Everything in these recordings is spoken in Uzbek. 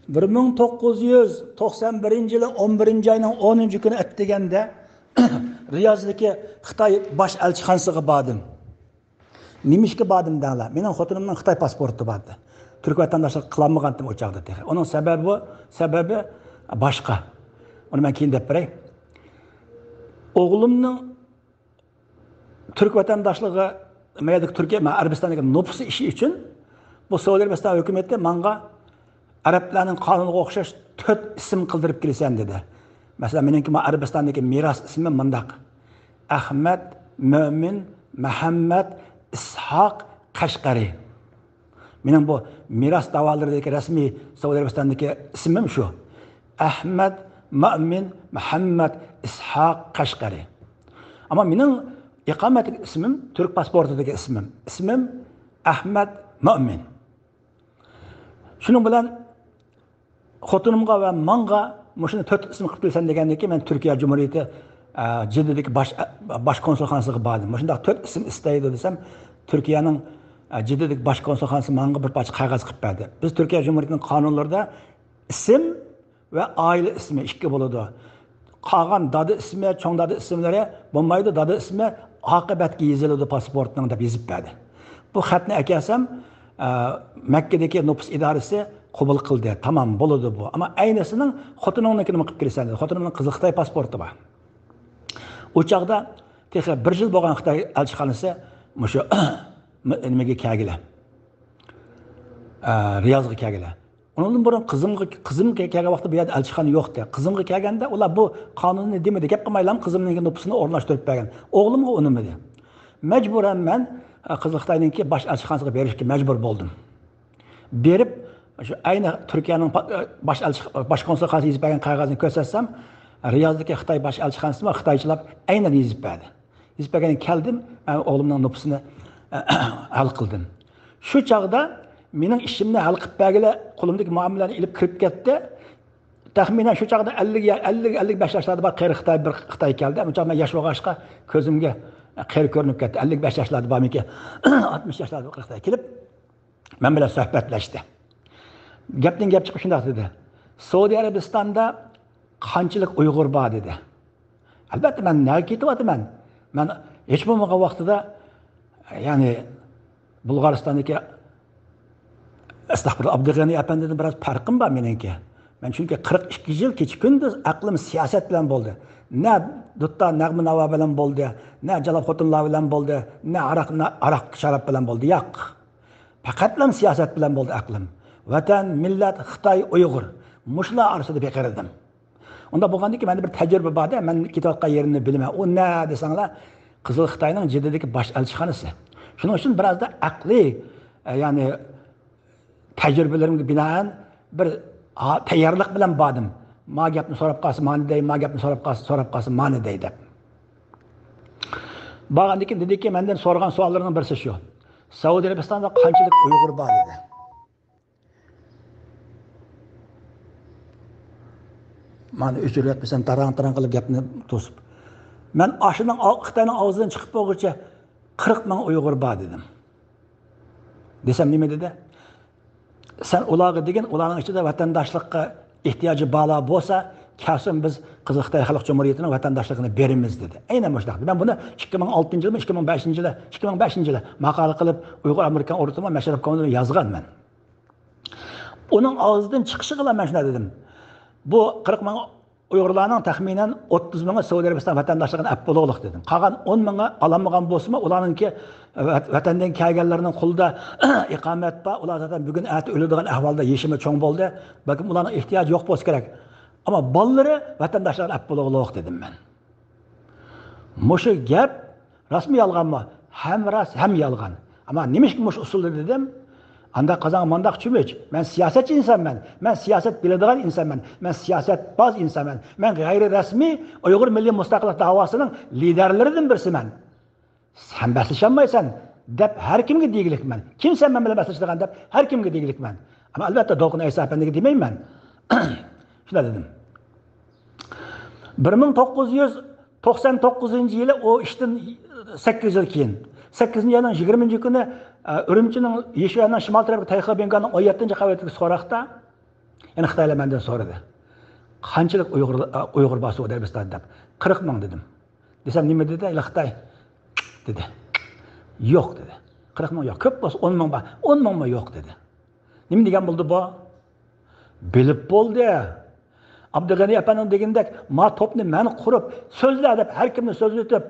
1991 yılı 11. ayının 10. günü etdigende Riyozdagi Xitoy bosh elchixonasiga bordim. Nimishga bordim danglar. Mening xotinimning Xitoy pasporti bor edi. Turk vatandoshlik qilolmagandim o chaqda. Uning sababi boshqa. Uni men keyin deb beray. O'g'limning Turk vatandoshlig'i mayda Turkiya, Arabistondagi nupusi ishi uchun bu Saudiya Arabiston hukumati menga Arablarning qonuniga o'xshash 4 ism qildirib kelasan dedi. Mesela meningki Arabistondagi meros ismi mundaq: Ahmad, Mo'min, Muhammad, Ishoq, Qashqari. Mening bu meros davolaridagi rasmiy Saudiya Arabistonidagi ismim shu. Ahmad, Mo'min, Muhammad, Ishoq, Qashqari. Ama mening iqomat ismim, Turk pasportidagi ismim. İsmim Ahmad Mo'min. Shuning bilan xotinimga va menga shuni 4 ism qilib kelsan degandan keyin men Turkiya Cumhuriyati Jiddadagi bosh konsulxonasiga bordim. Shunday 4 ism istaydi desam, Turkiyaning Jiddadagi bosh konsulxonasi menga bir parcha qog'oz qilib berdi. Biz Turkiya Cumhuriyatining qonunlarida ism va oila ismi ikki bo'ladi. Qolgan dada ismi, cho'ng dada ismlari bo'lmaydi, dada ismi oqibatga yoziladi pasportning deb yozib berdi. Bu xatni akasam Makkadagi nupus idorasi qabul qildi. Tamam bo'ladi bu. Ama aynisining xotiningnikini qilib kelsan dedi. Xotinimning qizi Xitoy pasporti bor. O chaqda texi 1 yil bo'lgan Xitoy elchixonasi mushu nimaga kelganlar. Riyozga kelganlar. Ondan burun qizim kelgan vaqtda bu yerda elchixona yo'qdi. Qizimga kelganda ular bu qonunni demadi, gap qilmaylam, qizimning nupusini o'rnashtirib bergan. O'g'limga unimadi. Majburan men Qizil Xitoyninki bosh elchixonasiga berishga majbur bo'ldim. Berib şu ayni Turkiyaning bosh konsulxonasi yozib bergan qog'ozni ko'rsatsam, Riyozdagi Xitoy bosh elchixonasi va Xitoychilar aynan yozib berdi. Yozib bergan keldim, men o'g'limning nupusini hal qildim. Shu chaqda mening ishimni hal qilib bergila qo'limdagi muomalalarni ilib kirib ketdi. Taxminan shu chaqda 50-55 yoshlarda bir Xitoy keldi. Ama men yosh bo'lg'achqa ko'zimga qeri ko'rinib ketdi. 55 yoshlarda bormiki 60 yoshlarda Xitoy kelib men bilan suhbatlashdi. Gapdan gap chiqib shunday dedi. Saudiya Arabistonda qanchalik Uyg'ur bor dedi. Albatta men nega ketyapman? Men hech bo'lmagan vaqtida ya'ni Bulg'aristondagi Estağfurullah Abdug'ani apandidan biraz farqim bor meningki. Men chunki 42 yil kecha kunduz aqlim siyosat bilan bo'ldi. Ne dutta nag'mi navo bilan bo'ldi, ne jalob xotinlar bilan bo'ldi, ne aroq sharab bilan bo'ldi. Yo'q. Faqatlam siyosat bilan bo'ldi aqlim. Vatan, millat, Xitoy, Uyg'ur. Mushlar orasida beqirdim. Unda bo'lgandiki menda bir tajriba borda, men ketayotgan yerimni bilmayman. U ne desanglar, Qizil Xitoyning Jiddadagi bosh elchixonasi. Shuning uchun biraz da aqliy, ya'ni tajribalarimga binoan bir tayyorlik bilan bordim. Ma gapni so'rab qolsa, mani dey, ma gapni so'rab qolsa, mani dey deb. Borgandan keyin dediki, mendan so'ragan savollarining birisi shu. Saudiya Arabistonda qanchalik Uyg'ur bor dedi. Mani o'chirayotmasam tarang qilib gapni to'sib. Men ashining Xitoyning og'zidan chiqib bo'lguncha 40 ming Uyg'ur bor dedim. Desam nima dedi? Sen ularga degan, ularning ichida vatandoshlikqa ehtiyoji balo bo'lsa, kelsin biz Qizil Xitoy Xalq Cumhuriyatining vatandoshligini beramiz dedi. Aynan mushunday. Men buni 2006-yilmi, 2005-yilda maqola qilib Uyg'ur Amerikan o'rtamida Masharaf kommunida yozganman. Uning og'zidan chiqishi bilan men shunday dedim. Bu 40 ming Uyg'urlarning taxminan 30 mingi Saudiya Arabiston vatandoshligini olib bo'loqliq dedim. Qolgan 10 mingi ololmagan bo'lsa-mu, ularningki vatandan kelganlarning qo'lida iqomat bor, ular zaten bugun ati o'ladigan ahvolda yeshimi cho'ng bo'ldi. Balkim ularning ehtiyoji yo'q bo'lsa kerak. Ama balları vatandaşlar olib bo'loqliq dedim men. Mushu gap rasmiy yolg'on mı? Hem ras, hem yolg'on. Ama nimishki mush usulda dedim. Anda qazan mandaq chumich. Men siyosatchi insonman. Men siyosat biladigan insonman. Men siyosatboz insonman. Men g'ayri rasmiy Uyg'ur milliy mustaqillik davosining liderlaridan birisiman. Sen baslashamaysan deb har kimga degilikman. Kim sen men bilan baslashadigan deb har kimga degilikman. Ama albatta Dolqin Aysa apandiga demayman. Shunday dedim. 1999-yili o ishdan 8 yil keyin 8-yilning 20-kuni Urumchining Yeshiyaning shimol tarafida Tayxa Benganing 17-qavatidagi so'roqda Yani Xitaylar menden so'radi. Qanchalik Uyg'ur bor Saudiya Arabistonda deb. 40 ming dedim. Desam nima dedi? Xitoy dedi. Yo'q dedi. 40 ming yo'q. Ko'p bo'lsa 10 ming bor. 10 ming mi yo'q dedi. Nima degan bo'ldi bu? Bilib bo'ldi. Abdug'ani apaning degandek, ma topni men qurib, so'zlar deb har kimni so'z o'tib,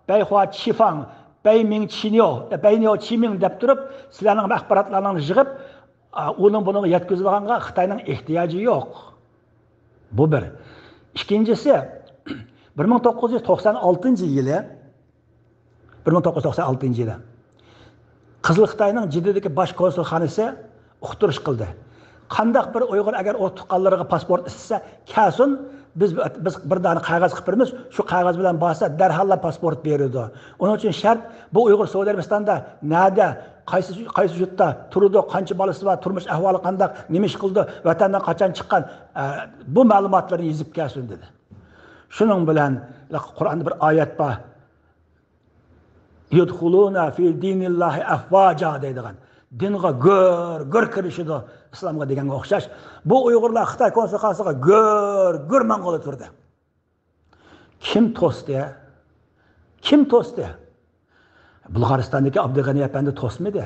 Bayhua Chifang, Bayming Chinyo, Baynyo Chiming deb turib, sizlarning axborotlaringizni yig'ib, uning buni yetkazilganga Xitoyning ehtiyoji yo'q. Bu bir. İkincisi 1996-yili Qizil Xitoyning Jiddadagi bosh konsulxonasi uqtirish qildi. Qandaq bir Uyg'ur agar o tuqqanlariga pasport istasa, kelsin, biz bir dona qog'oz qilib beramiz, shu qog'oz bilan borsa darhol pasport beradi. Uning uchun shart bu Uyg'ur Saudiya Arabistonda nada, qaysi yurtda turdi, qancha bolasi bor, turmush ahvoli qandaq, nima ish qildi, vatandan qachon chiqqan, bu ma'lumotlarni yozib kelsin dedi. Shuning bilan Qur'onda bir oyat bor. Yudkhuluna fi dinillahi afvaja deydigan. Dinga gör kirishidi islomga deganga o'xshash. Bu Uyg'urlar Xitoy konsulxonasiga gör mang'ola turdi. Kim to'sdi? Kim to'sdi? Bulg'aristondagi Abdug'ani apandi to'smidi?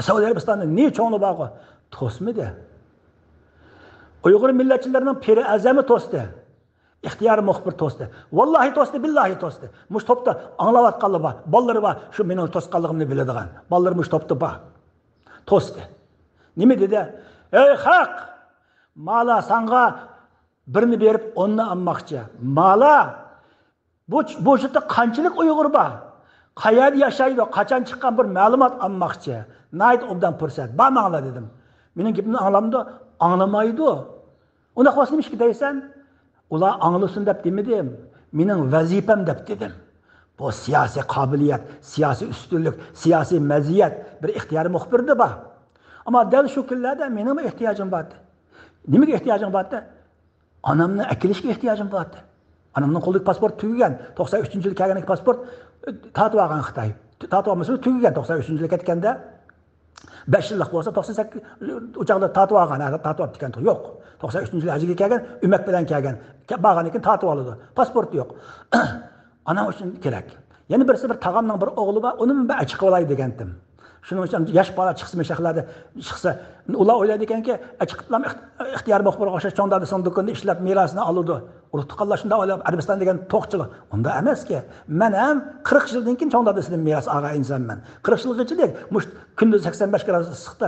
Saudiya Arabistonda ne cho'ngli bog'i to'smidi? Uyg'ur millatchilarining piri azami to'sdi. İhtiyar muxbir to'sdi. Vallahi to'sdi, billahi to'sdi. Mush topda anglayotganlar bor. Ballari bor, shu mening to'sqanligimni biladigan. Ballar mush topda bor. To'sdi. Nima dedi? Ey xalq! Mala sanga birini berib, onni almoqchi. Mala bu yerda qanchalik Uyg'ur bor? Qayerda yashaydi? Qachon chiqqan bir ma'lumot almoqchi. Nayt obdan fursat. Barmanglar dedim. Mening gapimni anglamdi, anglamaydi. Unda xosnim ishki deysan, ular anglasın deb demedim. Mening vazifam deb dedim. Bu siyosiy qobiliyat, siyosiy ustunlik, siyosiy maziyat bir ixtiyoriy muxbirda bor. Ammo dal shu kunlarda mening ehtiyojim bor. Nimaga ehtiyojim bor? Onamni akilishga ehtiyojim bor. Onamning qo'lidagi pasport tugagan. 93-yil kelgan pasport tatib olgan Xitoy. Tatib olmasa tugagan 93-yil ketganda 5 yillik bo'lsa 98 uchoqda tatib olgan, tatib olib ketgan yo'q. 93-yil ajiga kelgan, umak bilan kelgan. Bag'an ekan tatib oladi. Pasport yo'q. Ana uchun kerak. Yana birisi bir tag'amning bir o'g'li bor, uni men chiqib olay degandim. Shuning uchun yosh bola chiqsa, ular o'ylaydi ekanki, chiqiblam ixtiyor muxbirga o'xshash cho'ndadi sanduqda ishlab merosini oladi. Urug'tiqlar shunda o'ylab Arabiston degan to'qchilik. Unda emaski. Men ham 40 yildan keyin cho'ndadisidan meros olgan insonman. 40 yilgacha mush kunduz 85 gradus issiqda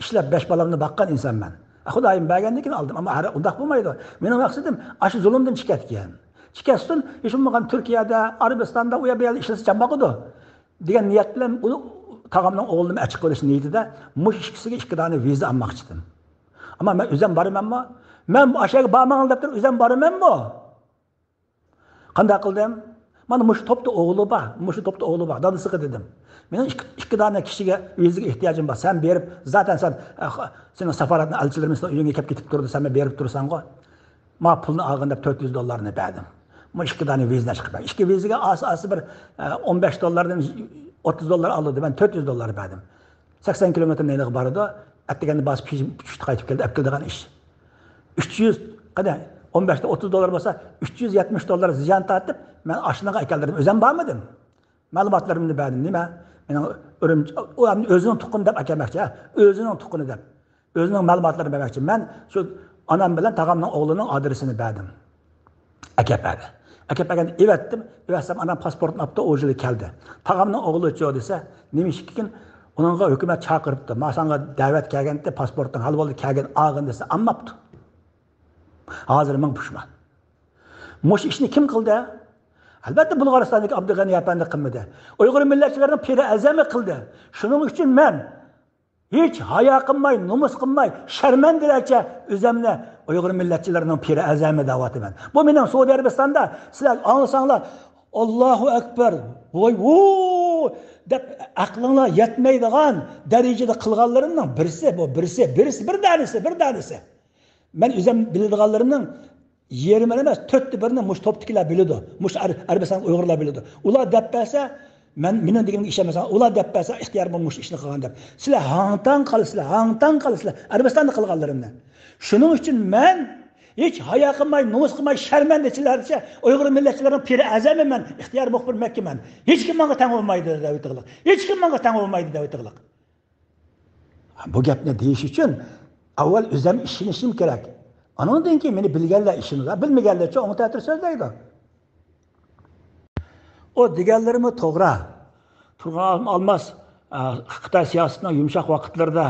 ishlab 5 bolamni boqqan insonman. Xudoyim bergandan keyin oldim, ammo undaq bo'lmaydi. Mening maqsadim shu zulmdan chiqatgan. Chiqasdan ishimmagan Turkiyada, Arabistonda u yerda ishlasa jamboqidi degan niyat bilan uni tag'amning o'g'lini achib qo'yish niyatida mush ikkisiga 2 dona viza olmoqchi edim. Ammo men o'zim boramanmi? Men o'shaga bormagan deb turib o'zim boramanmi? Qanday qildim? Mana mush topda o'g'li bor, dadasiga dedim. Mening 2 dona kishiga vizaga ehtiyojim bor. Sen berib, zaten sen sening safaratni elchilarimiz uyingga kelib ketib turdi, sen berib tursan-ku. Ma pulni olganda $400 berdim. Bu 2 dona viza chiqib. 2 vizaga asosi bir $15dan $30 aldı. Ben $400 verdim. 80 kilometre neyle barıda. Ettikende bas pişti kayıp geldi. Epkildiğin iş. 300 kadar 15'te $30 basa $370 ziyan tartıp ben aşınlığa ekeldirdim. Özem barmadım. Malumatlarımı verdim değil mi? O özünün tukkunu dep ekemekçi. Özünün tukkunu dep. Özünün malumatlarını vermekçi. Ben şu anam bilen tağamın oğlunun adresini verdim. Ekepedi. Akapagani evetdim. Evetsem anam pasportunu aptı o yılı keldi. Tağamның oğlu çoğu dese, nemiş ki onunla hükümet çağırıptı. Masanga davet kelgende pasportun hal oldu kelgen ağın dese anmaptı. Hazır men pişman. Muş işini kim kıldı? Elbette Bulgaristan'daki Abdug'ani apandi qilmadi. Uyg'ur millatchilarining piri azami qildi. Shuning uchun men hiç haya qilmay, nomus qilmay, sharmandilarcha o'zimni Uyg'ur millatchilarining piri azami da'vatiman. Bu mening Saudiya Arabistonda sizlar anglasanglar, Allohu akbar, voy deb aqlinglar yetmaydigan darajada qilganlarimning bir tanesi. Men o'zim biladiganlarimning yerimi emas, 4'te birini mush toptikilar biladi. Mush Arabiston Uyg'urlar biladi. Ular deb bersa, Meni deganimga ishonmasan, ular deb bersa ixtiyor bo'lmuş ishni qilgan deb. Sizlar hangtan qilsizlar, Arabistonda qilganlarimni. Shuning uchun men hech hayo qilmay, nomus qilmay, sharmandachilarcha Uyg'ur millatchilarining piri azamiman, ixtiyor muxbir makkiman. Hech kim menga tang olmaydi deb aytdilar. Hech kim menga tang olmaydi deb aytdilar. Bu gapni deyish uchun avval o'zim ishonishim kerak. Anondan keyin meni bilganlar ishini, bilmaganlarcha o'ng ta'tir so'zlaydi. O deganlarimi to'g'ri. Turg'un Almas Xitoy siyosatining yumshoq vaqtlarida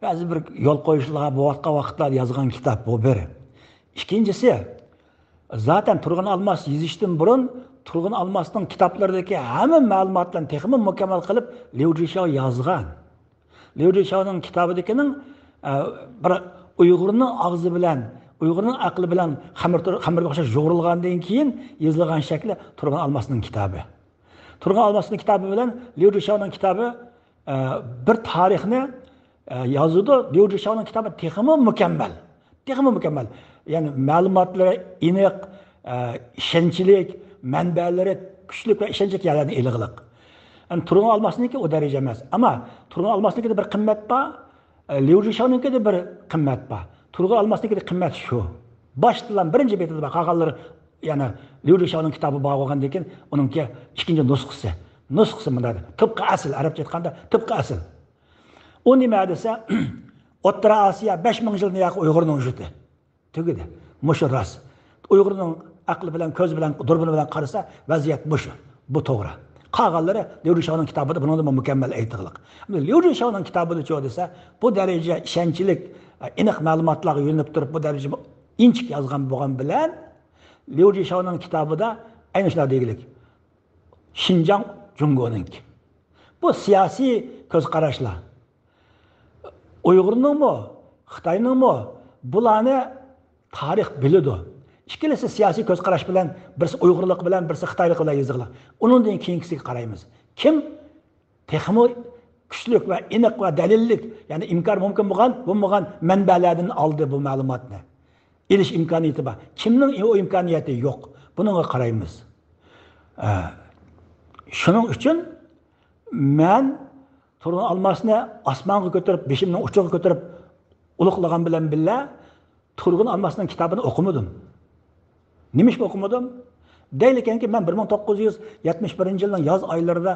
ba'zi bir yo'l qo'yishlarga bo'layotgan vaqtlarda yozgan kitob bu bir. İkincisi, zaten Turg'un Almas yozishdan burun Turg'un Almasning kitoblaridagi hamma ma'lumotlarni texmi mukammal qilib Liu Zhishao yozgan. Liu Zhishaoning kitobidagining bir Uyg'urning og'zi bilan, Uyg'urning aqli bilan xamirga o'xshash yo'g'rilgandan keyin yozilgan shakli Turg'un Almasning kitobi. Turg'un Almasning kitobi bilan Liu Zhishaoning kitobi bir tarixni yozdi. Liu Zhishaoning kitobi texmi mukammal. Texmi mukammal. Yani ma'lumotlari aniq, ishonchlik, manbalari kuchli va ishonchli yerlarni ilg'liq. Yani Turg'un Almasniki o derece emas. Ama Turg'un Almasniki de bir qimmat bor, Liu Zhishao'niki de bir qimmat bor. Turg'un Almasniki de qimmat shu. Boshdan birinchi betida bor qolganlari, yani Liu Zhishao'ning kitobi bor bo'lgandan keyin uningki ikkinchi nusxasi. Nusxasi bunda tıpkı asl, Arapça aytganda tıpkı asl. O nima desa, O'rta Osiyo 5000 yilni yaqin Uyg'urning vujudi. Tugidi. Mushu ras. Uyg'urning aqli bilan, ko'z bilan, durbini bilan qarasa, vaziyat mushu. Bu to'g'ri. Qolganlari Liu Zhishao'ning kitobida bundan mukammal aytilgan. Liu Zhishao'ning kitobida cho desa, bu daraja ishonchlik, aniq ma'lumotlarga yo'linib turib, bu daraja inchik yozgan bo'lgan bilan Liu Zhishao'ning kitobida ayni shular degilik. Xinjiang Jungo'ningki. Bu siyosiy ko'z qarashlar. Uyg'urningmi, Xitoyningmi bularni tarix biladi. İkilisi siyasi ko'z qarash bilan, birisi Uyg'urlik bilan, birisi Xitoylik bilan yozilgan. Undan keyingisiga qaraymiz. Kim texmo kuchlik va aniq va dalillik, ya'ni imkon mumkin bo'lgan manbalardan oldi bu ma'lumotni. Elish imkoniyati bor. Kimning o imkoniyati yo'q. Bunga qaraymiz. Shuning uchun men Turg'un Almasni osmonga ko'tarib, beshimning uchiga ko'tarib ulug'lagan bilan billa Turg'un Almasning kitobini o'qimadim. Nimaga o'qimadim? Deylikenki men 1971 yilning yoz oylarida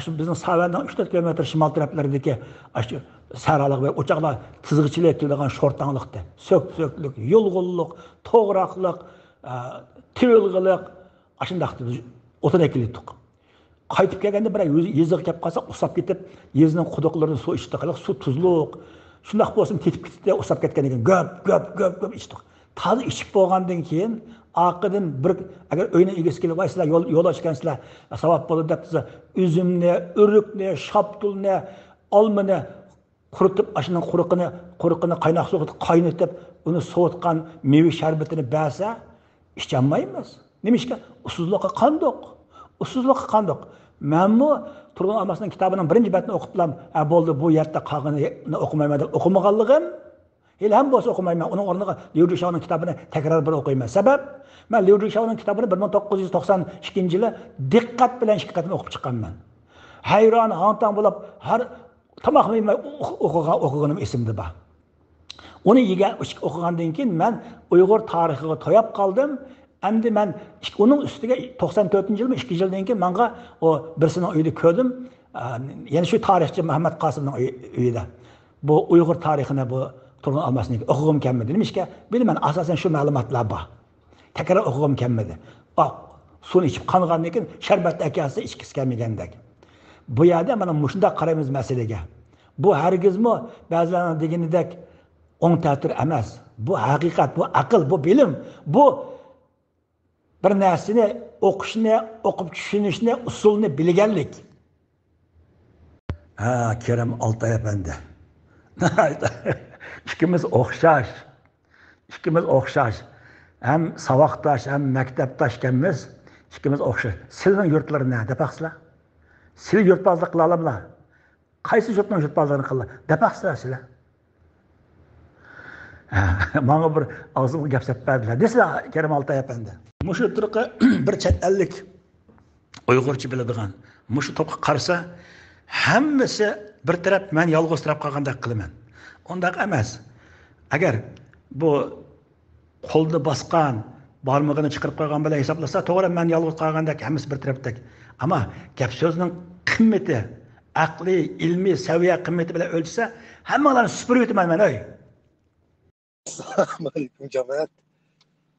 shu bizning Savardan 3-4 kilometr shimol taraflaridagi shu saraliq va o'choqlar tizg'ichilik qilgan sho'rtanlikda so'klik, yo'lg'ullik, to'g'roqlik, tirilg'ilik ashundaqda o'tin ekildik. Qaytib kelganda bir yeziq kelib qolsa, usab ketib, yezining quduqlarini suv ichdi, suv tuzliq. Shundaq bo'lsin, ketib ketdi, usab ketgan ekan. Gap ichdik. Tazi ichib bo'lgandan keyin aqidin bir agar o'yini egasi kelib vaysizlar yo'l ochgansizlar savab bo'ladi deb siz üzümni, urukni, shaptulni, olmani quritib, ashining quruqini qaynoq suvga qaynatib, uni sovutgan meva sharbatini bersa, icholmaymiz. Nimishga? Usuzlikqa qandoq? Menmi Turg'un Almasning kitobining birinchi betini o'qitdim. Bo'ldi, bu yerda qolganini o'qimayman deb o'qimaganligim. Ham bo'lsa o'qimayman. Uning o'rniga Liu Zhishao'ning kitobini takror bir o'qiyman. Sabab, men Liu Zhishao'ning kitobini 1992-yili diqqat bilan 2 qatim o'qib chiqqanman. Hayron, hantang bo'lib, har tomoq yemay o'qiganim esimda bor. Uni o'qigandan keyin men Uyg'ur tarixiga to'yab qoldim. Endi men uning ustiga 94-yilmi, 2 yildan keyin menga o birisining uyida ko'rdim. Ya'ni shu tarixchi Muhammad Qosimning uyida. Bu Uyg'ur tarixini bu Turg'un Almasniki o'qig'im kelmadi. Nimishga? Bilman, asosan shu ma'lumotlar bor. Takror o'qig'im kelmadi. Suvni ichib qongandan keyin sharbat akasi ichkisi kelmagandek. Bu yerda mana shunday qaraymiz masalaga. Bu hargizmi ba'zilarning deganidek o'ng ta'tir emas. Bu haqiqat, bu aql, bu bilim, bu bir narsani o'qishni, o'qib tushunishni, usulni bilganlik. Kerem Altay efendi. İkimiz o'xshash. Hem savoqdosh, hem maktabdoshkanmiz. İkimiz o'xshash. Sizning yurtlar ne depaqsizlar? Siz yurtbozlik qila olamlar. Qaysi yurtning yurtbozligini qillar? Depaqsizlar sizlar. Bana bir ağzımı gapsep berdiler. Desizler Kerem Altay efendi. Muşu turqi bir chet ellik Uyg'urcha biladigan, mushu to'pga qarasa hammasi bir taraf men yolg'iz turib qolgandek qilaman. Undaq emas. Agar bu qo'lni bosgan, barmog'ini chiqarib qo'ygan bilan hisoblasa, to'g'ri men yolg'iz qolgandek hammasi bir tarafdek. Ammo gap so'zning qimmati, aqliy, ilmiy saviya qimmati bilan o'lchsa, hammalarni supurib o'taman men ey. Assalomu alaykum jamoat.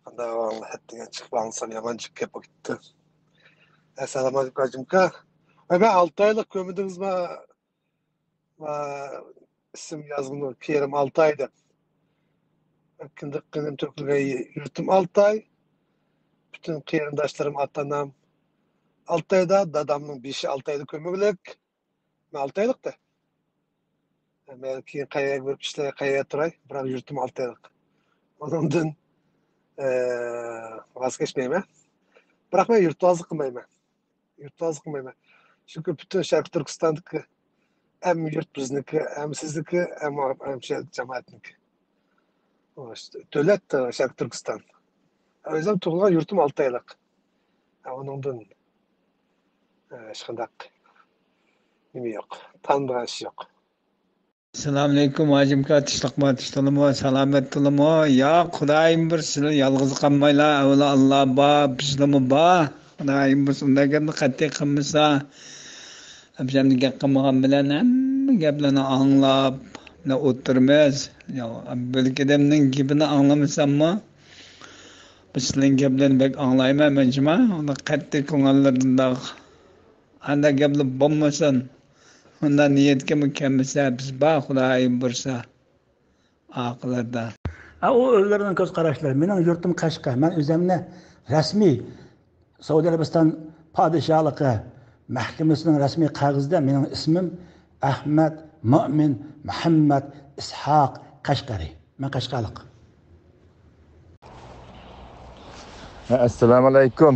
Qanday ahvolinglar? Hattiga chiqib olsan yomon chiqib kelib ketdi. Assalomu alaykum hajimka. Ben 6 aylık kömüdünüzme isim yazgını Kerim 6 ayda. Kindik kınım Türkülgeyi yurtum 6 ay. Bütün kerimdaşlarım atanam 6 ayda, dadamның 5'i 6 ayda kömügülük. Ben 6 aylık da. Ben keyin kayaya görüp işlere kayaya turay. Bırak yurtum 6 aylık. Onundan vazgeçmeyeyim. Bırak ben yurtvazlık kılmayayım. Yurtvazlık kılmayayım. Çünkü bütün Şarkı Türkistan'daki hem yurt bizniki, hem sizdeki, hem şey cemaatniki. İşte, devlet de Şarkı Türkistan. O yüzden tuğulgan yurtum 6 aylık. Onundan şıkındak nimi yok. Tanıdığın şey yok. Assalamu alaykum hajimka tishliqma salomat tilimo ya Xudoyim bir sizlar yolg'iz qolmanglar avvalo Alloh bor bizlarmi bor Xudoyim bir shundagini qat'iy qilmasa hamshamni gap qilmagan bilan hamma gaplarni anglab o'tirmiz bilkidamning gapini anglamasammi bizlarning gaplarni bek anglayman menjima uni qat'iy ko'ngillardan anda gaplar bo'lmasin. Ondan niyetke mükemmelse biz bak Xudoyim bursa aqlarda. O özlerinin göz qarashlar. Mening yurtim Qashqa. Men o'zimni rasmiy Saudiya Arabiston podshohligi mahkamasining rasmiy qog'ozida mening ismim Ahmad Mu'min Muhammad Ishoq Qashqari. Men Qashqalik. Assalamu alaykum.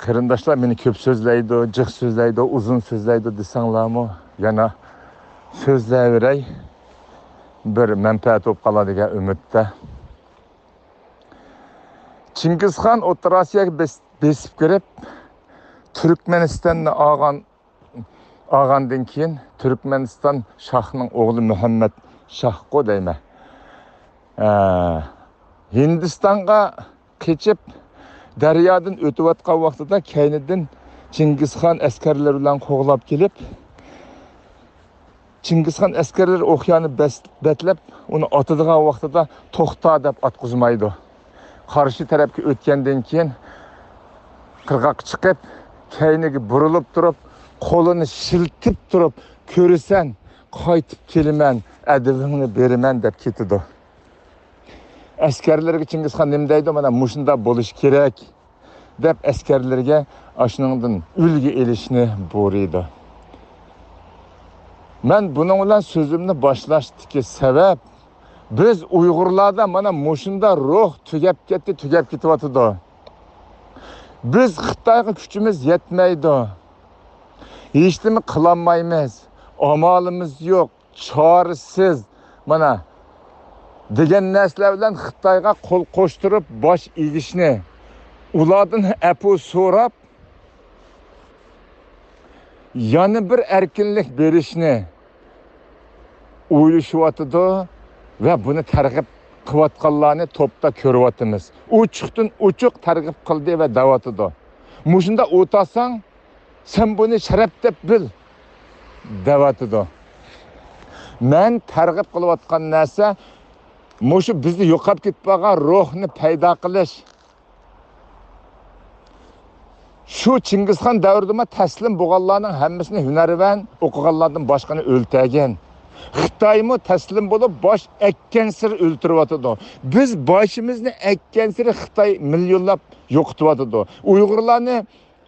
Qarindoshlar meni ko'p so'zlaydi, jiq so'zlaydi, uzun so'zlaydi desanglarmi, yana so'zlayveray. Bir manfaat bo'lib qoladigan umidda. Chingizxon O'rta Osiyoga besib kirib, Turkmenistonni olgandan keyin Turkmeniston shohining o'g'li Muhammad Shohqo deyman. Hindistonga qechib daryodan o'tayotgan vaqtida keynidan Chingizxon askarlari bilan qo'g'lab kelib, Chingizxon askarlari o'qyani betlab, uni otadigan vaqtida to'xta deb otqizmaydi. Qarshi tarafga o'tgandan keyin qirg'oq chiqib, keyniga burilib turib, qo'lini shiltib turib, ko'rsan, qaytib kelaman, adabingni beraman deb ketdi. Askarlarga Chingizxon nima deydi? Mana mushunda bo'lish kerak deb askarlarga ashuningdan ulgi elishni buyurdi. Men buning bilan so'zimni boshlashdiki sabab biz Uyg'urlarda mana mushunda ruh tugab ketyapti. Biz Xitoyga kuchimiz yetmaydi. Hech nima qila olmaymiz. Amalimiz yo'q, chorasiz. Mana degan narsalar bilan Xitoyga qo'l qo'shtirib bosh egishni, ulardan apu so'rab yana bir erkinlik berishni o'ylashyapti va buni targ'ib qilayotganlarni to'pda ko'ryapmiz. Uchuqdan uchuq targ'ib qildi va davatidi. Mushunda o'tasang, sen buni sharaf deb bil davatidi. Men targ'ib qilayotgan narsa mushu bizni yo'qolib ketib qolgan ruhni paydo qilish. Shu Chingizxon davrida taslim bo'lganlarning hammasini hunarvan o'qiganlardan boshqani o'ltagan. Xitoymi taslim bo'lib bosh ekkan sir o'ltiryotdi. Biz boshimizni ekkan sir Xitoy millionlab yo'qotyotdi. Uyg'urlarni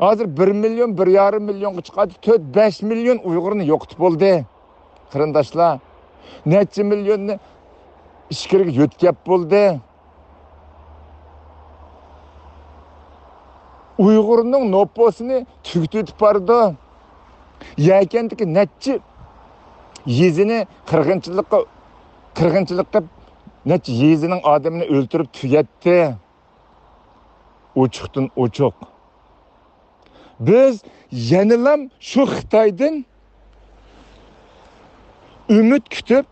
hozir 1 million, 1,5 millionga chiqadi. 4-5 million Uyg'urni yo'qotib bo'ldi. Qarindoshlar, necha millionni ishkirga yo'tkab bo'ldi. Uyg'urning nopposini tugitib bordi. Yakandagi necha yezini qirg'inchilikqa necha yezining odamini o'ltirib tugatdi. Uchuqdan uchuq. Biz yenilam şu Xitoydan ümid kutib,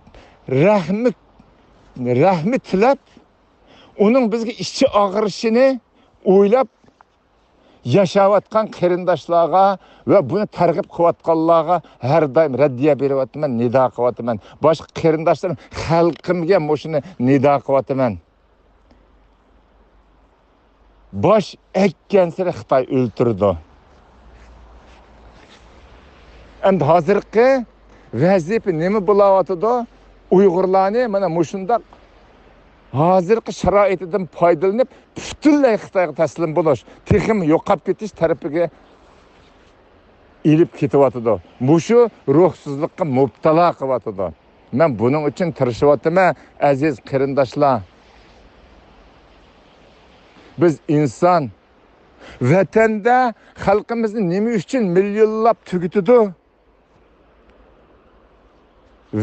rahmi tilab, onun bizga ichi og'rishini o'ylab yaşayotgan qarindoshlarga va buni targ'ib qilayotganlarga har doim raddiya beryapman, nido qilyapman. Boshqa qarindoshlarim xalqimga shuni nido qilyapman. Bosh ekkan sira Xitoy o'ltirdi. Endi hozirgi vazifa nima bo'layotdi? Uyg'urlarni mana shundoq hozirgi sharoitidan foydalanib butunlay Xitoyga taslim bo'lish, texim yo'qolib ketish tarafiga ilib ketyapti. Shu ruhsizlikqa mubtalo qilyapti. Men buning uchun tirishyapman, aziz qarindoshlar. Biz inson vatanda xalqimizni nima uchun millionlab tugitdi?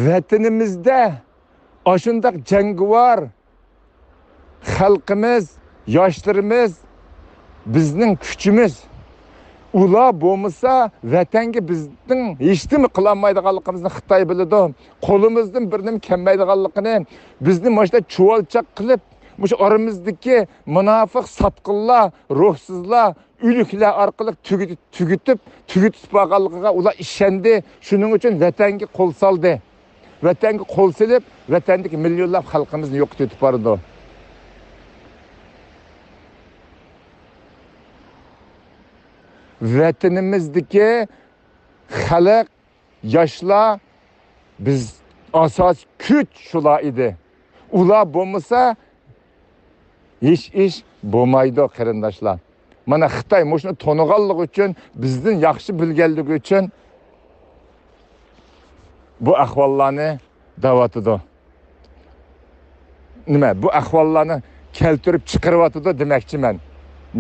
Vatanimizda ashundaq jangovar xalqimiz, yoshlarimiz bizning kuchimiz. Ular bo'lmasa, vatanga bizning hech nima qila olmaydiganligimizni Xitoy biladi. Qo'limizdan bir nima kelmaydiganligini bizni mana chuvalchaq qilib, mush oramizdagi munofiq satqinlar, ruhsizlar, o'liklar orqali tugitib bo'lganligiga ular ishondi. Shuning uchun vatanga qo'l soldi. Vatanga qo'l silib, vatandagi millionlab xalqimizni yo'qotib bordi. Vatanimizdagi xalq, yoshlar biz asos kuch shular edi. Ular bo'lmasa hech ish bo'lmaydi qarindoshlar. Mana Xitoy shuni to'niganligi uchun, bizning yaxshi bilganligi uchun bu ahvollarni davatidi. Nima? Bu ahvollarni keltirib chiqaryapti demoqchiman.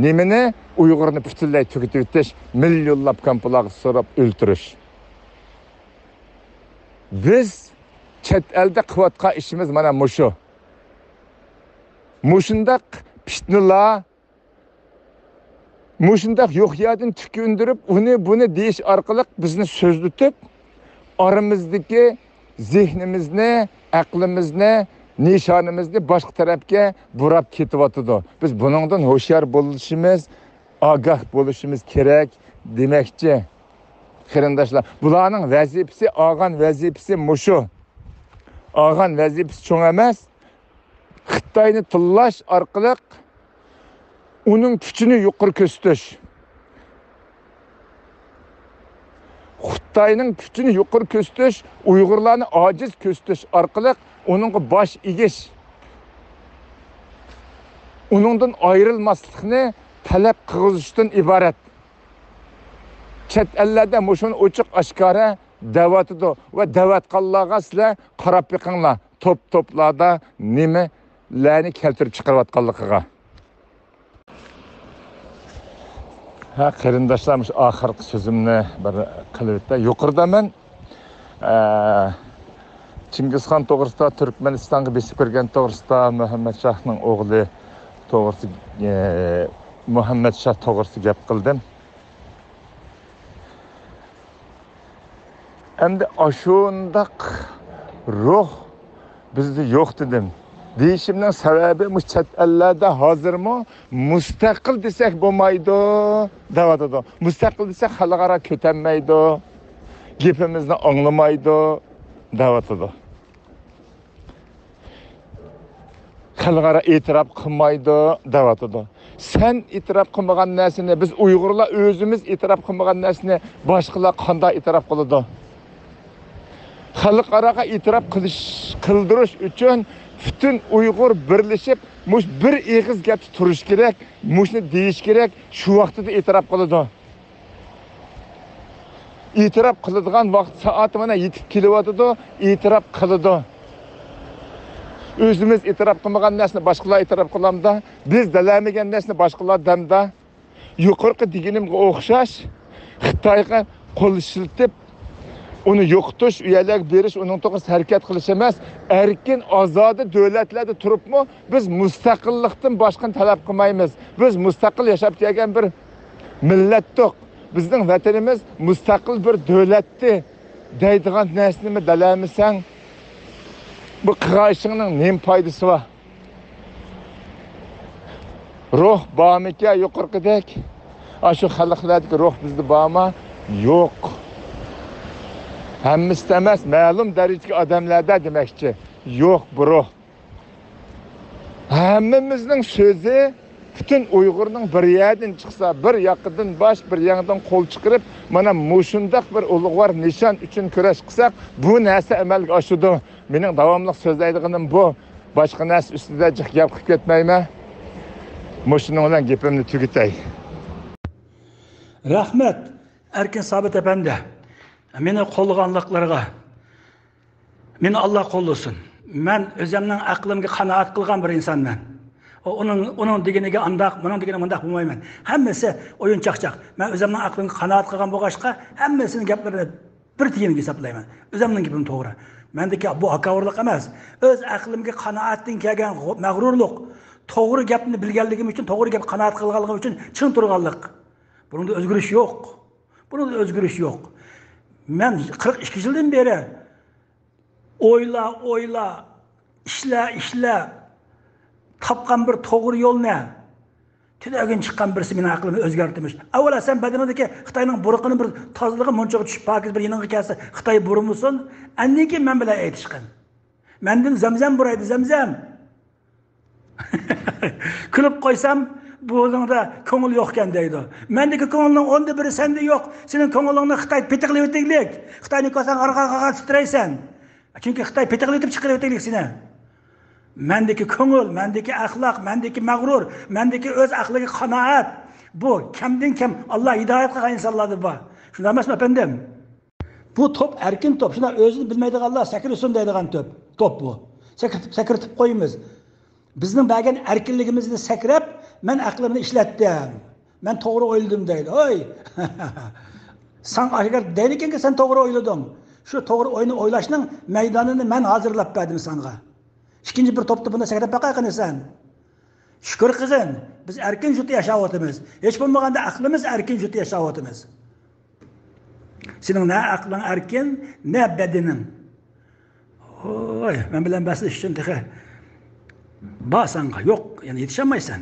Nimani? Uyg'urni butunlay tugitib o'tish, millionlab kamplarga so'rab o'ltirish. Biz chet elda qilayotgan ishimiz mana shu. Mushundaq fitnalar, mushundaq yo'q yerdan tukundirib, buni deyish orqali bizni so'zlitib, oramizdagi zehnimizni, aqlimizni, nishonimizni boshqa tarafga burab ketyapti. Biz buningdan ho'shyor bo'lishimiz, ogoh bo'lishimiz kerak demoqchi. Qarindoshlar, bularning vazifasi, olgan vazifasi shu. Olgan vazifasi cho'ng emas. Xitoyni tillash orqali uning kuchini yuqori ko'rsatish. Xitoyning kuchini yuqori ko'rsatish, Uyg'urlarni ojiz ko'rsatish orqali uningga bosh egish, uningdan ayrilmaslikni talab qilishdan iborat. Chet ellarda shuni ochiq oshkora davatidi va davatqanlarga sizlar qarab yiqinglar. Top-toplarda nimalarni keltirib chiqarayotganligiga. Qarindoshlarimiz oxirgi so'zimni bir qilib o'tdi. Yuqorida men Chingizxon to'g'risida, Turkmanistonga besib kirgan to'g'risida, Muhammad Shohning o'g'li to'g'risida, Muhammad Shoh to'g'risida gap qildim. Endi ashundaq ruh bizda yo'q dedim. Deyishimning sababi bu chet ellarda hozirmi mustaqil desak bo'lmaydi, davatadi. Mustaqil desak xalqaro ko'tanmaydi, gapimizni anglamaydi, davatadi. Xalqaro e'tirof qilmaydi, davatadi. Sen e'tirof qilmagan narsani, biz Uyg'urlar o'zimiz e'tirof qilmagan narsani boshqalar qanday e'tirof qiladi? Xalqaroga e'tirof qildirish uchun bütün Uyg'ur birlashib, bir eg'iz gap turish kerak, mushni deyish kerak, shu vaqtida e'tirof qiladi. E'tirof qiladigan vaqt soati mana yetib kelyapti, e'tirof qiladi. O'zimiz e'tirof qilmagan narsani boshqalar e'tirof qilamda, biz dalamagan narsani boshqalar damda. Yuqorqi deganimga o'xshash Xitoyga qo'l shiltib onu yo'qotish, uyalar berish, uning to'g'risida harakat qilish emas, erkin, ozodi davlatlarda turibmi, biz mustaqillikdan boshqa talab qilmaymiz. Biz mustaqil yashab kelgan bir millatdik. bizning vatanimiz mustaqil bir davlatdi deydigan narsani bilamsan? Bu qilishingning nima foydasi bor? Ruh bormikan yuqorqidek? Shu xalqlardagi ruh bizda bormi? Yo'q. Hammasi emas, ma'lum darajadagi odamlarda demakchi. Yo'q bu ruh. Hammamizning so'zi bütün Uyg'urning bir yerdan chiqsa, bir yoqdan bosh, bir yoqdan qo'l chiqarib, mana mushundaq bir ulug'vor nishon uchun kurash qilsak, bu narsa amalga oshadi. Mening davomli so'zlaydiganim bu. Boshqa narsa ustida jiq gap qilib ketmayman. Mushuning bilan gapimni tugatay. Rahmet Erkin Sabit Efendi. Meni qo'llaganliklariga. Meni Allah qo'llasin. Men o'zimning aqlimga qanoat qilgan bir insonman. Onun degeniga andaq, bunun degeniga mundaq bo'lmayman. Hammasi o'yin chaqchaq. Men o'zimning aqlimga qanoat qilgan bo'lg'achqa, hammasini gaplarini bir tiyinga hisoblayman. O'zimning gapim to'g'ri. Mendeki bu hakavorlik emas. O'z aqlimga qanoatdan kelgan mag'rurlik, to'g'ri gapni bilganligim uchun, to'g'ri gap qanoat qilganligim uchun chin turganlik. Bunda o'zgarish yo'q. Bunda o'zgarish yo'q. Men 42 yildan beri o'yla, ishla tapgan bir to'g'ri yo'lni tüdagin chiqqan birisi meni aqlimni o'zgartirmiş. Avvalo sen badanidagi Xitoyning buruqini bir tozaligi munchaga tushib pokiz bir yeniga kelsa, Xitoy burumusin, anniki men bilan aytishgan. Mendan zamzam buraydi, zamzam. Kulib qo'ysam, bu o'zingda ko'ngil yo'qkan deydi. Mendagi ko'ngilning o'nda biri senda yo'q. Sening ko'ngilingni Xitoy petiqlab o'taylik. Xitoyni ko'rsang arqaga titraysan. Chunki Xitoy petiqlab o'tib chiqarib o'taylik seni. Mendeki ko'ngil, mendeki axloq, mendeki mag'rur, mendeki o'z aqliga qanoat. Bu kamdan kam Alloh hidoyat qilgan insonlardir bu. Shunda emasmi efendim? Bu top erkin top. Shunda o'zini bilmaydiganlar sakirsin deydigan top. Top bu. Sakirtib qo'yamiz. Bizning bergan erkinligimizni sakrab, men aqlimni ishlatdim. Men to'g'ri o'yladim deydi. Oy. Sen agar deydiganki sen to'g'ri o'ylading. Shu to'g'ri o'yni o'ylashning maydonini men hozirlab berdim senga. İkinci bir topta bunda sakrab baqayqın sen. Şükür qilgin, biz erkin jutda yashayotimiz. Hech bo'lmaganda aqlimiz erkin jutda yashayotimiz. Sening ne aqling erkin, ne bedenin. Oy, men bilan baslish uchun texe. Basanga yo'q, yani yetişemaysan.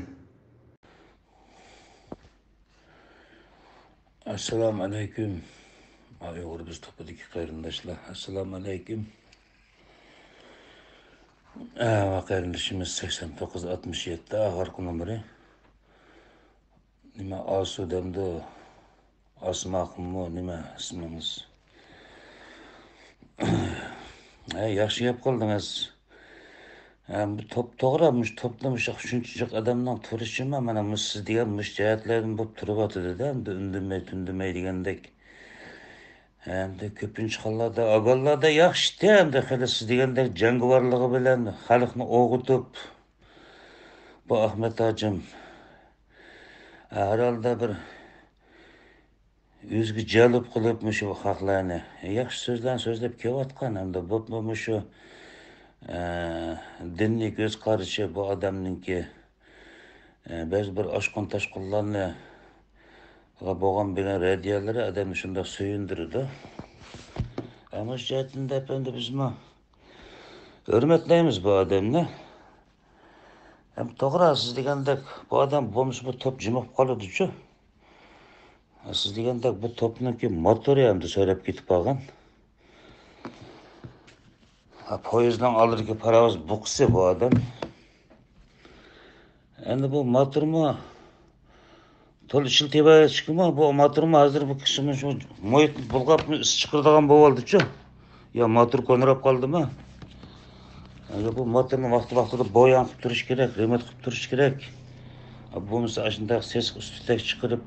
Assalomu alaykum. Uyg'ur biz topidagi qarindoshlar. Assalomu alaykum. Qarindoshimiz 8967 oxirgi nomeri. Nima Asudamda Asmaqimmi nima ismimiz? Yaxshi gap qildingiz. Bu to'g'rimish, to'plamış shunchalik odamning turishimi mana siz degan mushtiyatlardan bo'lib turibdi-da, undimay degandek. Endi ko'pincha hollarda avvallarda yaxshi-da, endi hali siz degandek jangovarligi bilan xalqni o'g'itib bu Ahmet hojim herhalde bir o'ziga jalb qilib shu xalqlarni yaxshi so'zlarni so'zlab kelayotgan hamda bu shu dinni ko'z qarashi bu odamninki ba'zi bir oshqon tashqinlarni bo'lgan bilan radiyalari odamni shunday suyundirdi. Ama shu jihatdan endi biz hurmatlaymiz bu odamni. Hem to'g'ri siz degandek bu odam bo'lmasa bu top jimib qoladi-ku. Siz degandek bu topninki motori ham so'rab ketib qolgan. Poyezddan alırki parovoz buqsi bu adam. Endi bu motormi to'l ishilteba chiqmi bu motormi hozir bu kishini shu moyit bulg'ab is chiqiradigan bo'ldi-ku. Yo motor qo'nirab qoldimi? Endi bu motorni vaqti-vaqtida bo'yan qilib turish kerak, remont qilib turish kerak. Bo'lmasa shunday ses ustidagi chiqarib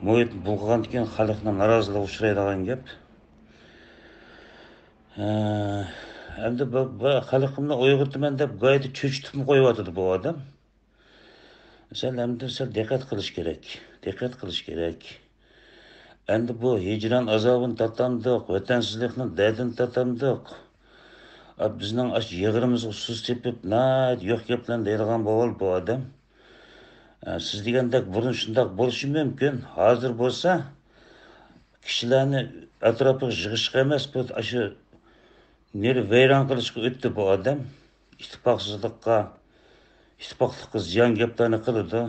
moyit bulg'agandan keyin xalqning noroziligiga uchraydigan gap. Endi bu xalqimni uyg'otman deb g'oyatda cho'chitib qo'yapti bu odam. Sen endi diqqat qilish kerak. Diqqat qilish kerak. Endi bu hijron azobini tatamdiq, vatansizlikning dardini tatamdiq. Bizning yig'rimizga suz tepib, yo'q gaplarni deydigan bu odam. Siz degandek burun shundoq bo'lishi mumkin. Hozir bo'lsa, kishilarni atrofiga yig'ishga emas, bu shu neri vayron qilishga o'tdi bu odam. ittifoqlikqa ziyon gaplarni qiladi.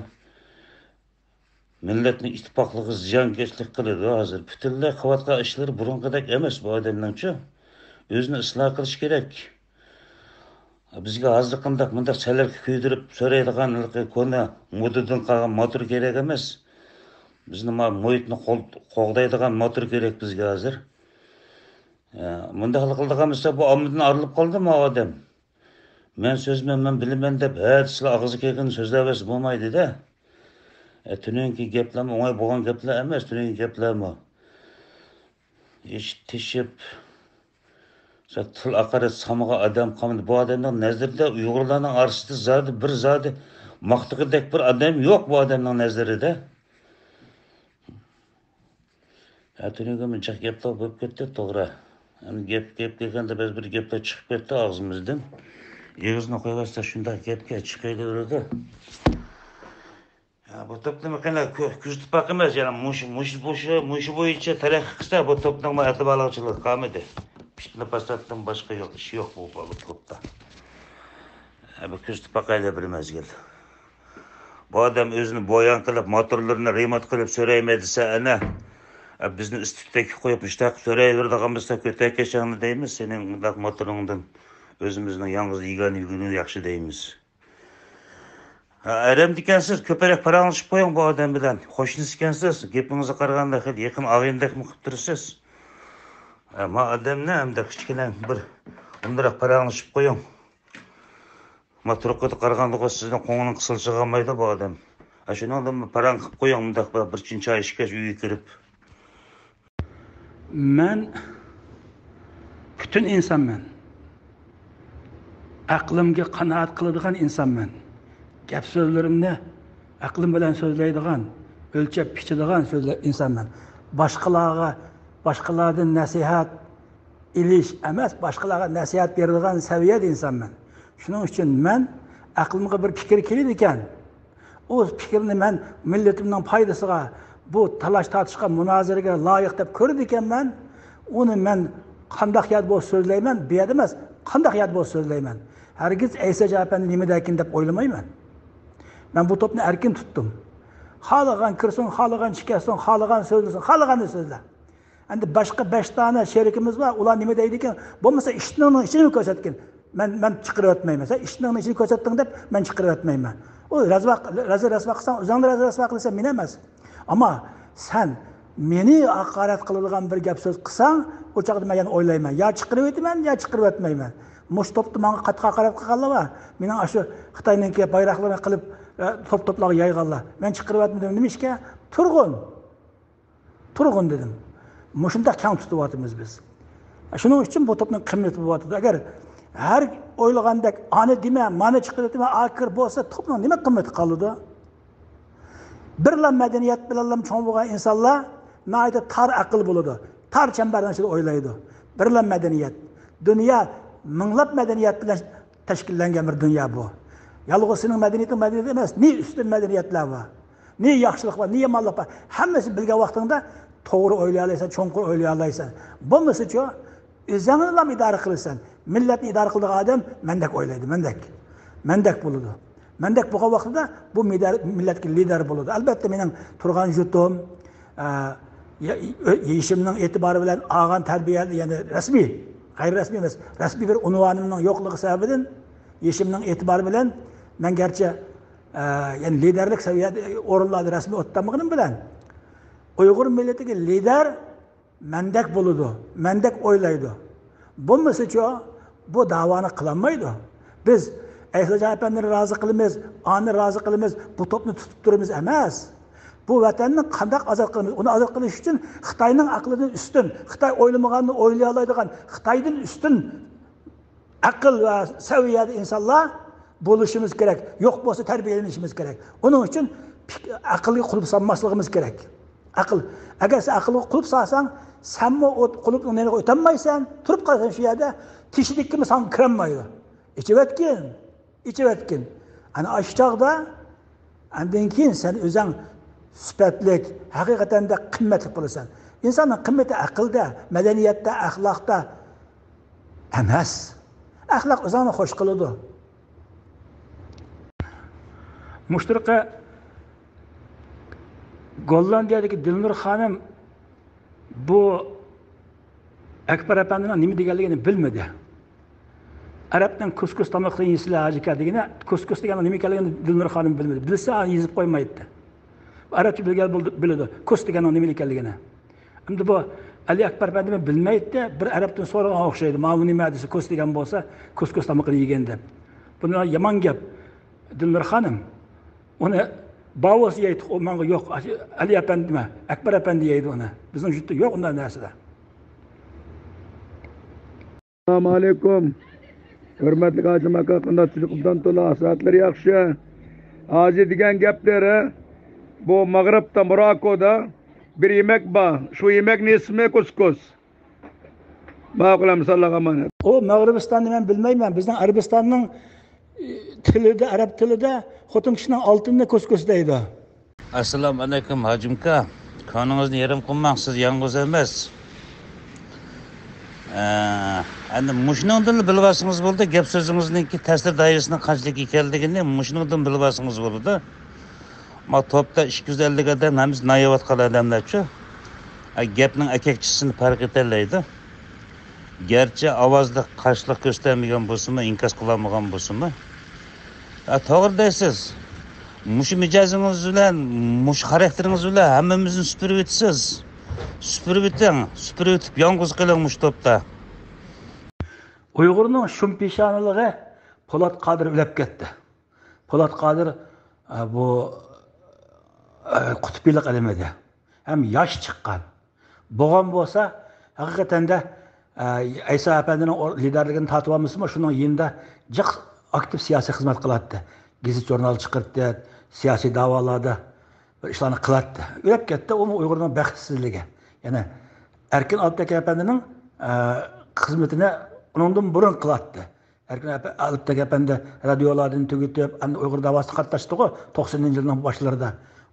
Millatning ittifoqligiga ziyonkashlik qiladi hozir. Butunlay qilayotgan ishlar burunqidek emas bu odamlarcha. O'zini isloh qilish kerak. Bizga hozir qandaq bunday chalar kuydirib so'raydigan kona modadan qolgan motor kerak emas. Bizni muhitni qo'g'daydigan motor kerak bizga hozir. Bunday qildigan bo'lsa bu ommadan arilib qoldimi odam? Men so'zman, men bilaman deb, sizlar og'ziga kelgan so'zlash bo'lmaydi-da. Tunenki gaplarmi o'ng'ay bo'lgan gaplar emas, tunenki gaplarmi. Teshib til aqarat samaga odam qamdi. Bu odamning nazarida Uyg'urlarning orasida zodi maqtig'idek bir odam yo'q bu odamning nazarida. Tunenki bunchaq gaplar bo'lib ketdi, to'g'ri. Gap kelganda biz bir gaplar chiqib ketdi og'zimizdan. Yig'izni qo'yvasta shunday gapga chiqayveradi. Bu to'pni qana kuzatib boqamiz, yana mush bo'yicha taraqqiy qilsa bu to'pning ma'tabalovchilik qamidi. Fitna pasatdan boshqa yo'q, ish yo'q bu to'pda. Bu kuzatib boqaylar bir mezgil. Bu odam o'zini bo'yon qilib, motorlarni remont qilib so'raymi desa, ana bizni ustidagi qo'yib ishtaq so'rayveradigan bo'lsa, ko'tak kechangni deymiz, sening undaq motoringdan o'zimizning yolg'iz yegani yuguni yaxshi deymiz. Aram dekansiz, ko'proq paranglashib qo'ying bu odam bilan. Qo'shnis ekansiz, gapingizga qaraganda hech yaqin og'ayindek qilib tursiz. Ma odamni hamda kichkina bir undaroq paranglashib qo'ying. Ma turqida qaraganda sizning qo'ng'ingiz qisilchiga olmaydi bu odam. Shundan parang qilib qo'ying, undaq bir choy ishkash uyga kirib. Men bütün insonman. Aqlimga qanoat qiladigan insonman. Gap so'zlarimni aqlim bilan so'zlaydigan, o'lchab pichadigan insonman. Boshqalardan nasihat ilish emas, boshqalarga nasihat beradigan saviyada insonman. Shuning uchun men aqlimga bir fikr keldi ekan. O fikrni men millatimning foydasiga, bu talash tortishga, munozaraga loyiq deb ko'rdi ekanman. Uni men qandaq yod bo'lib so'zlayman, bu yerda emas, qandaq yod bo'lib so'zlayman. Hargiz Aysa Japan nima dekin deb o'ylamayman. Men bu to'pni erkin tutdim. Xohlagan kirsin, xohlagan chiqasin, xohlagan so'zlasin, xohlaganini so'zla. Endi boshqa 5 dona sherikimiz bor, ular nima deydi ekan? Bo'lmasa ishning ichini ko'rsatgin. Men chiqarib o'tmayman. Sen ishning ichini ko'rsatding deb men chiqarib o'tmayman. O razva qilsan, o'zingni razva qilsan men emas. Ammo sen meni haqorat qiladigan bir gap so'z qilsang, o chaqda men yana o'ylayman. Ya chiqarib o'taman, ya chiqarib o'tmayman. Mush to'pni menga qattiq haqorat qilganlar va mening shu Xitoyninki bayroqlarni qilib to'plarga yayganlar. Men chiqarib o'tmadim, nima ishga? Turg'un dedim. Mushunda kang tutyapmiz biz. Shuning uchun bu to'pning qimmati bo'lyapti. Agar har o'ylagandek ani dema, mana chiqarib o'tma, akir bo'lsa to'pning nima qimmati qoladi? Birla madaniyat bilan cho'ng bo'lgan insonlar nayda tar aql bo'ladi. Tar chambardan ichida o'ylaydi. Birla madaniyat. Dunyo minglab madaniyat bilan tashkillangan bir dunyo bu. Yalnız senin medeniyeti emas, ne üstün medeniyetler var, ne yaxşılık var, ne yamanlık var. Hammasi bilgen vaxtında to'g'ri o'ylaysan, cho'nqur o'ylaysan. Bo'lmasa-chi, o'zingni ham idora qilasan. Millatni idora qiladigan odam mendek o'ylaydi, mendek bo'ladi. Mendek bo'lgan vaqtida bu millatga lider bo'ladi. Albatta mening turgan jutum, yeyishimning e'tibori bilan olgan tarbiya, ya'ni rasmiy, g'ayri-rasmiy emas, rasmiy bir unvonimning yo'qligi sababidan yeyishimning e'tibori bilan men garchi yani liderlik saviyada o'rinlarda rasmiy o'tganligim bilan Uyg'ur millatiga lider mendek bo'ladi, mendek o'ylaydi. Bo'lmasa-chi, bu da'voni qilolmaydi. Biz Aysa Japanni rozi qilamiz, ani rozi qilamiz, bu to'pni tutib turamiz emas. Bu vatanni qanday ozod qilamiz? Uni ozod qilish uchun Xitoyning aqlidan ustun, Xitoy o'ylamaganini o'ylay oladigan, Xitoydan ustun aql va saviyada insonlar bo'lishimiz kerak. Yo'q bo'lsa tarbiyalanishimiz kerak. Uning uchun aqlga qulub solmasligimiz kerak. Aql. Agar sen aqlga qulub solsang, senmi qulubning neniga o'tolmaysan, turib qolasan shu yerda, tishlikmi san kirolmaydi. İçib etkin. Ana aşağıda andan keyin sen o'zing sifatlik, haqiqatan da qimmatli bo'lasan. İnsanın kıymeti aqlda, madaniyatda, axloqda emas. Axloq o'zini xo'sh qiladi. Mushtarqa Gollandiyadagi Dilnur xonim bu Akbar apandining nima deganligini bilmadi. Arabdan kuskus tamoqni yeyisizlar hajika degani, kuskus degani nima ekanligini Dilnur xonim bilmadi. Bilsa, yezib qo'ymaydi. Arabcha bilgan biladi, kus degani nima ekanligini. Endi bu Ali Akbar apandim bilmaydi, bir arabdan so'ragan o'xshaydi. Mana bu nima desa, kus degan bo'lsa, kuskus tamoqni yegan deb. Buni yomon gap. Dilnur xonim uni Bavos yeydi, o menga yo'q. Ali apandima, Akbar apandi yeydi uni. Bizning jutda yo'q undan narsa. Assalomu alaykum. Hurmatli hojim aka, qandoqchilikdan to'la soatlar yaxshi. Hozir degan gaplari bu Mag'ribda Morokkoda bir yemek bor. Shu yemekning ismi kuskus. Ma'qulam sallallahu alayhi. O Mag'ribistonni men bilmayman. Bizning Arabistonning tilida, arab tilida xotin kishining oltinni kuskus deydi. Assalomu alaykum hojimka. Qoningizni yarim qilmang, siz yolg'iz emas. Endi mushuningdan bilib olsangiz bo'ldi, gap so'zingizningki ta'sir doirasining qanchalik ekanligini mushuningdan bilib olsangiz bo'ldi. Ma topda 250 ga namiz nayavat qilgan odamlar-chi. Gapning akakchisini farq etolmaydi. Gerçi ovozda qarshilik ko'rsatmagan bo'lsa-mi, inkas qilmagan bo'lsa-mi? To'g'ri deysiz. Mush mijozingiz bilan, mush xarakteringiz bilan hammamizni supurib o'tasiz. Supurib o'ting, supurib o'tib yolg'iz qiling mush topda. Uyg'urning shumpeshonligi Po'lat Qodir o'lib ketdi. Po'lat Qodir bu qutbiylik ilm edi. Ham yosh chiqqan. Bo'lgan bo'lsa, haqiqatan da Aysa apandining liderligini tatib olmasmi, shuning yinda jiq aktiv siyosiy xizmat qiladi. Gazet jurnal chiqardi, siyosiy da'volarda ishlarni qiladi. O'lib ketdi, u Uyg'urning baxtsizligi. Ya'ni Erkin Alptak apandining xizmatini undan burun qiladi. Erkin Alptak apandi radiolardan tugitib, endi Uyg'ur davosida qatnashdi-ku 90-yilning boshlarida.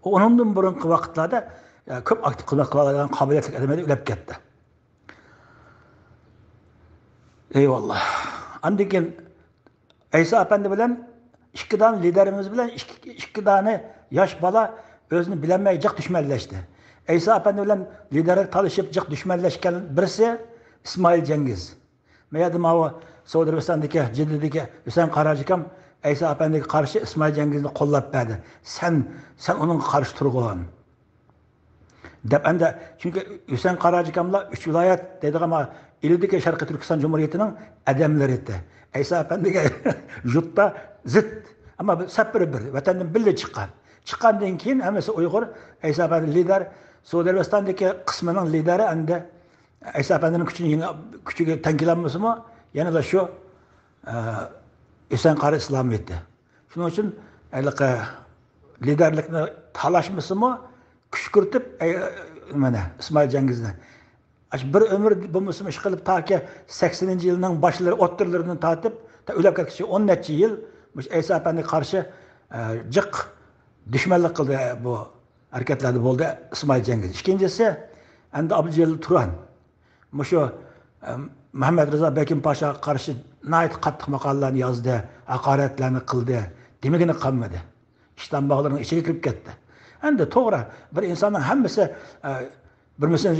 O undan burungi vaqtlarda ko'p aktiv xizmat qiladigan qobiliyatli odam edi, o'lib ketdi. Eyvallah. Andikin Aysa apandi bilan ikki dona liderimiz bilan ikki dona yosh bola o'zini bilmay jiq dushmanlashdi. Aysa apandi bilan liderlar talashib jiq dushmanlashgan birisi Ismoil Jangiz. Meyadim o Saudiya Arabistonidagi Jiddadagi Husayn Qarajikam Aysa apandiga qarshi Ismoil Jangizni qo'llab berdi. Sen uning qarshi turg'in. Deb endi chunki Husayn Qarajikamlar 3 viloyat deydigan İlidagi Sharqiy Turkiston Jumhuriyatining adamlari edi. Aysa apandiga yurtda zid, ammo sapir bir vatandan birga chiqqan. Chiqqandan keyin hammasi Uyg'ur, Aysa apandi lider, Saudiya Arabistonidagi qismining lideri endi Aysa apandining kuchiga tankilanmasimi, yana da shu Husayn Qari islom etdi. Shuning uchun ayliqi liderlikni talashmasimi, kuch kiritib mana Ismoil Jangizni bir ömür bo'lmasam ish qilib toki 80-yilning boshlari o'ttirlaridan tortib o'lib ketguncha 10 necha yil Aysa apandiga qarshi jiq dushmanlik qildi bu harakatlarda bo'ldi Ismoil Jangiz. Ikkinchisi endi Abdujalil Turan. Shu Muhammad Rizo Bekim Pasha qarshi nayt qattiq maqolalarni yozdi, haqoratlarni qildi. Demagini qolmadi. İşten bağlarının içine kirib ketdi. Endi to'g'ri, bir insonning hammasi birmisini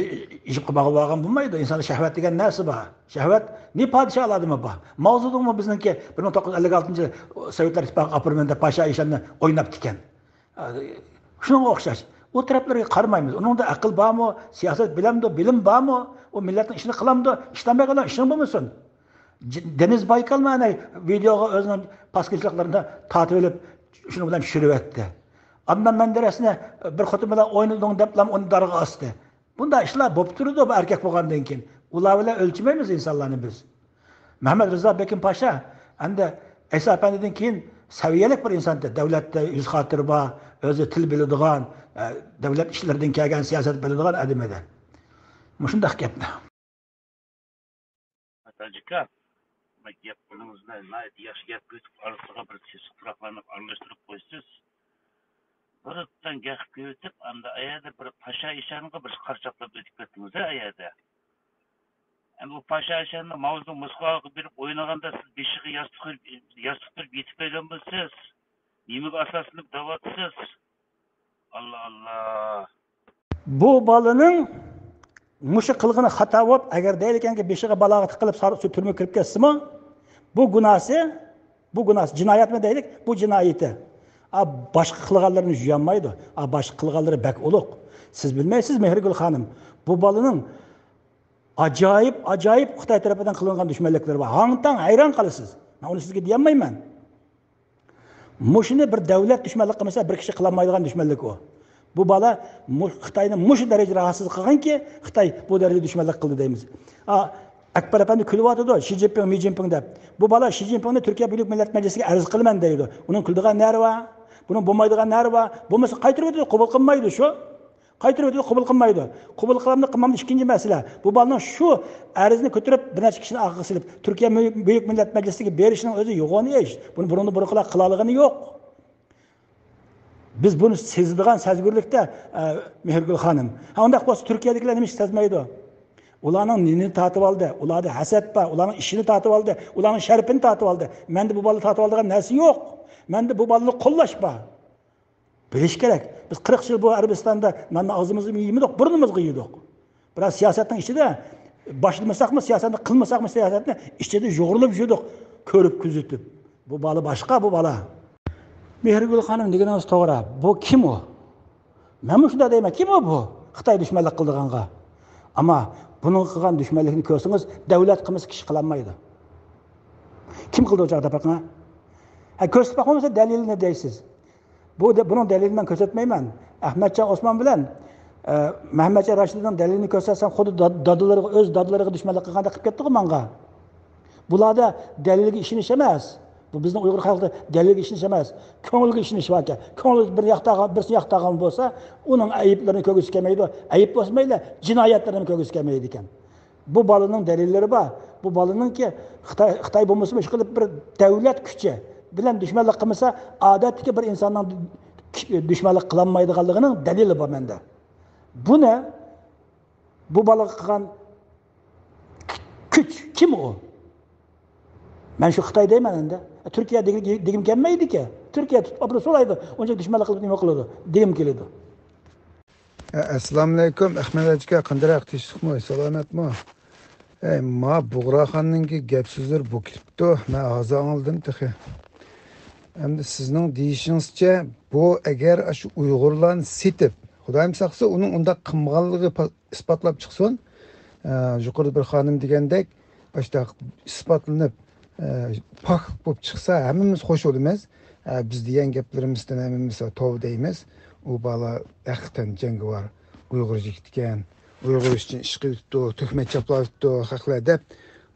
yeyib qilmoqqa bo'lgan bo'lmaydi. Insonda shahvat degan narsa bor. Shahvat ne podshohlarimi bor. Mavzudimi bizniki 1956-yil Sovetlar Ittifoqi aparmanda Pasha ishonni o'ynab tikan. Shunga o'xshash. O taraflarga qaramaymiz. Uningda aql bormi, siyosat bilamdi, bilim bormi, o millatning ishini qilamdi, ishlamay qolgan ishing bo'lmasin. Deniz Baykal mana videoga o'zining pastkichliklarini tatib olib, shuni bilan tushirib etdi. Adnan Menderes'ni bir xotin bilan o'ynading deb uni darg'a osdi. Bunda ishlar bo'lib turdi bu erkak bo'lgandan keyin. Ular bilan o'lchamaymiz insonlarni biz. Muhammad Rizo Bekim Pasha endi Aysa apandidan keyin saviyalik bir insonda, davlatda yuz xotiri bor, o'zi til biladigan, davlat ishlaridan kelgan siyosat biladigan odam edi. Shunday gapni. Atajika, gap qo'lingizda yaxshi gap ko'tib, orasiga bir suhbatlarni aralashtirib qo'ysiz. Kırıktan geçip götüp anda ayada bir paşa işanıga bir qarşaplap ötüp kettiniz ayada. Bu paşa işanı mavzun muskalığı berip oynaganda siz beşiği yastık yetip kelgen bolsanız, nimaga asaslanıp davatsız? Allah Allah. Bu balının muşu kılgını hata olup, eğer değil iken ki beşiğe balağı tıkılıp türmeye kirip ketsimi, bu günahı cinayet mi deylik? Bu cinayeti. Başka kılganlarını juyanmaydı. Başka kılganları bek oluk. Siz bilmeysiniz Mehrigül Hanım. Bu balının acayip Xitay tarafından kılıngan düşmanlıkları var. Hangtan hayran kalırsınız. Ben onu sizge diyemeyim. Muşunu bir devlet düşmanlık kılmasa bir kişi kılamaydıgan düşmanlık o. Bu bala Xitay'ın muşu derece rahatsız kılgan ki Xitay bu derece düşmanlık kıldı deyimiz. Akbar Efendi külüp atıdı, Xi Jinping de. Bu bala Xi Jinping'de Türkiye Büyük Millet Meclisi'ne arz kılman deydi. Onun kıldıgan neri var? Bunun bulmaydıgan neri var? Bulmasa kaytırıp ötüdü, kubul kılmaydı şu. Kaytırıp ötüdü, kubul kılmaydı. Kubul kılamını kılmamdı ikinci mesele. Bu balının şu arzini götürüp bir neçe kişinin akıl silip Türkiye Büyük Millet Meclisi'ne berişinin özü yok onu iş. Bunun burunu burukla kılalığını yok. Biz bunu sezdiğen sezgürlükte Mehrigül Hanım. Ondak bolsa Türkiye'dekiler neymiş sezmeydi. Ulanın nini tatip aldı, ulanın haset var, ulanın işini tatip aldı, ulanın şerifini tatip aldı. Mende bu balı tatip aldığın neresi yok. Mende bu balını kollaşma. Biliş gerek. Biz 40 yıl bu Arabistan'da ağzımızı yiyimidik, burnumuzu yiydik. Biraz siyasetin içinde başlamasak mı siyasetini, kılmasak mı siyasetini içinde yoğrulup yiydik, körüp küzütüp. Bu balı başka bu bala. Mehrigül Hanım degeniniz to'g'ri. Bu kim o? Men bu shunday deyman, kim o bu? Xitoy dushmanlik qildiganga. Ama bunun qilgan dushmanlikni ko'rsangiz, davlat qilmasa kishi qilolmaydi. Kim qildi o chog'da bakın? Ko'rsatib boqmasa dalilini deysiz. Bunun dalilini men ko'rsatmayman. Ahmadjon Osmon bilan Muhammadjon Rashidning dalilini ko'rsatsam, xuddi dadilariga o'z dadilariga dushmanlik qilganda qilib ketdi-ku menga. Bularda dalilga ishonish emas. Bu bizning Uyg'ur xalqida dalilga ishonish emas, ko'ngilga ishonish bor ekan. Ko'ngil bir yoqdagan bo'lsa, uning ayiblarini ko'rgisi kelmaydi. Ayib bo'lmaydi, jinoyatlarini ko'rgisi kelmaydi ekan. Bu balining dalillari bor. Bu baliningki Xitoy bo'lmasa, ish qilib bir davlat kuchi bilan dushmanlik qilmasa, odatdagi bir insonning dushmanlik qilolmaydiganligining dalili bor menda. Bu ne? Bu balık qilgan kuch kim o? Ben şu Xitoy deyman endi. Türkiye degim kelmaydi ki. Türkiye tutib so'raydi. Uncha dushmanlik qilib nima qiladi? Degim keladi. Assalomu alaykum. Ahmad aka, qandaroq tinchlikmi? Salomatmi? Ma Bug'roxonninki gap so'zlar bu ketibdi. Men hozir oldim tehi. Endi sizning deyishingizcha, bu agar shu Uyg'urlarni setib, Xudoyim saqsa, uning unda qilmaganligi isbotlab chiqsin, yuqorida bir xonim degandek, boshda isbotlanib pak bo'lib chiqsa, hammamiz xush bo'lamiz. Biz degan gaplarimizdan hammamiz tov deymiz. U bola haqiqatan jangovar Uyg'ur yigit ekan. Uyg'ur uchun ish qilibdi, tuhmat chaplayapti, haqlar deb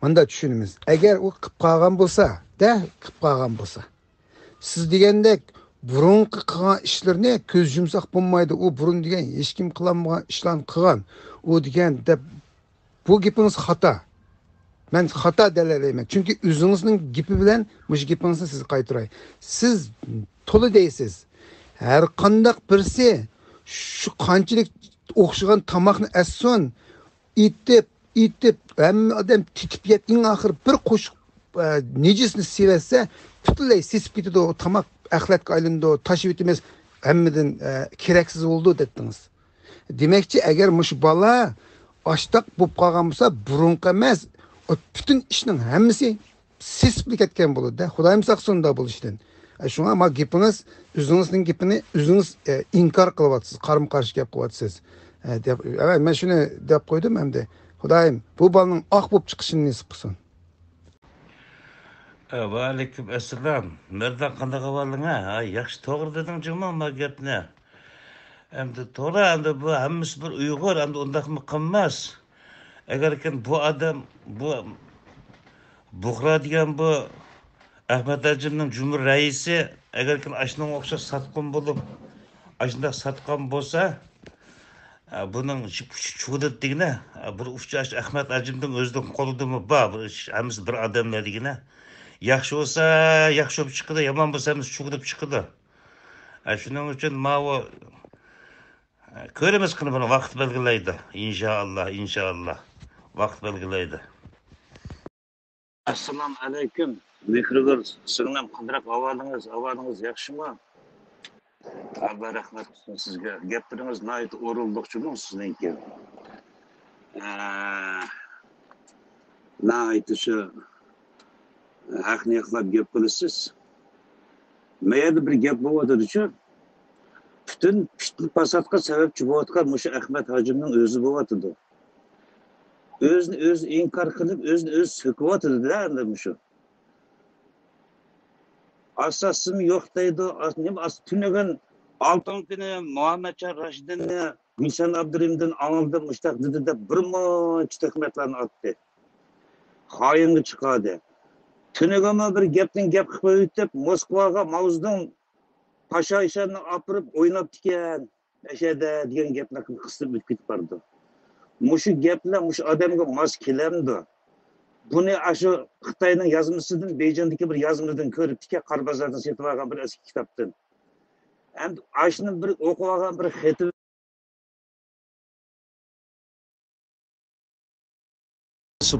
manda tushunamiz. Agar u qilib qolgan bo'lsa, siz degandek burunqi qilgan ishlarni ko'z yumsaq bo'lmaydi. U burun degan hech kim qilolmagan ishlarni qilgan. U degan deb bu gapingiz xato. Men xato dalalayman. Chunki o'zingizning gapi bilan mush gapingizni siz qaytaray. Siz to'la deysiz. Har qandaq birisi shu qanchalik o'xshagan tomoqni asson itib hamma odam titib yetgan oxir bir qo'shiq nejisni sevatsa butunlay sesib ketadi. O tomoq axlatga aylandi, tashib etimiz hammadan keraksiz bo'ldi dedingiz. Demakchi, agar mush bola oshtoq bo'lib qolgan bo'lsa, burunqi emas, bütün ishning hammasi sesib ketgan bo'ladi-da. Xudoyim saqsin da bo'lishdan. Shunga ama gapingiz, o'zingizning gapini o'zingiz inkor qilyapsiz, qarama-qarshi gap qilyapsiz. Evet, men shuni deb qo'ydim endi. Xudoyim bu bolaning oq bo'lib chiqishini nasib qilsin. Va alaykum assalom. Nerdan qanday qavalding ha? Yaxshi to'g'ri deding juma ma gapni. Endi to'g'ri, endi bu hammasi bir Uyg'ur, endi undaqmi qilmas. Eğerken bu adam, bu Buxra degan bu Ahmet Acım'ın Cumhur Reisi, eğerken aşının okşa satqın bulup, aşında satqan bolsa, bunun çuğudet digine, bir ufça Ahmet Acım'ın özden koludu mu ba, hemiz bir adamlar digine. Yaxşı olsa, yaxşı olup çıkıdı, yaman bolsa hemiz çuğudup çıkıdı. Shuning uchun mana ko'ramiz qani buni vaqt belgilaydi. Inshaalloh vaqt belgilaydi. Assalomu alaykum. Mikrofon singlim qidiriq avvalınız yaxshimi? Allah rahmat olsun sizga. Gaplarınız nayt o'rinliqchimi sizniki? Nayt shu haqni yo'qlab gap qilasiz. Mayda bir gap bo'lyapti-ku. Bütün pasatga sababchi bo'layotgan mushu Ahmad Hojimning o'zi bo'lyapti. O'zini inkor qilib, o'zini so'kyapti-da endi mushu. Asasım yok deydi. Tünegen altın günü Muhammedcan Raşidin'le Gülşen Abdurrahim'den alındı müştak dedi de bir mıç hükümetlerini attı. Hayınlı çıkardı. Tünegen'e bir gap kıpayıp Moskva'ya Mavuz'dan Paşa işlerini apırıp oynap diken eşede diyen gaplar kısıp bütküt vardı. Muşu gaplar muş adamga mas kelemdi. Bunu aşı Xitayning yazmısıdan, Beyjan'daki bir yazmıdan körüp ki Qarbazardan setip algan bir eski kitaptan. Hem aşının bir okup algan bir xeti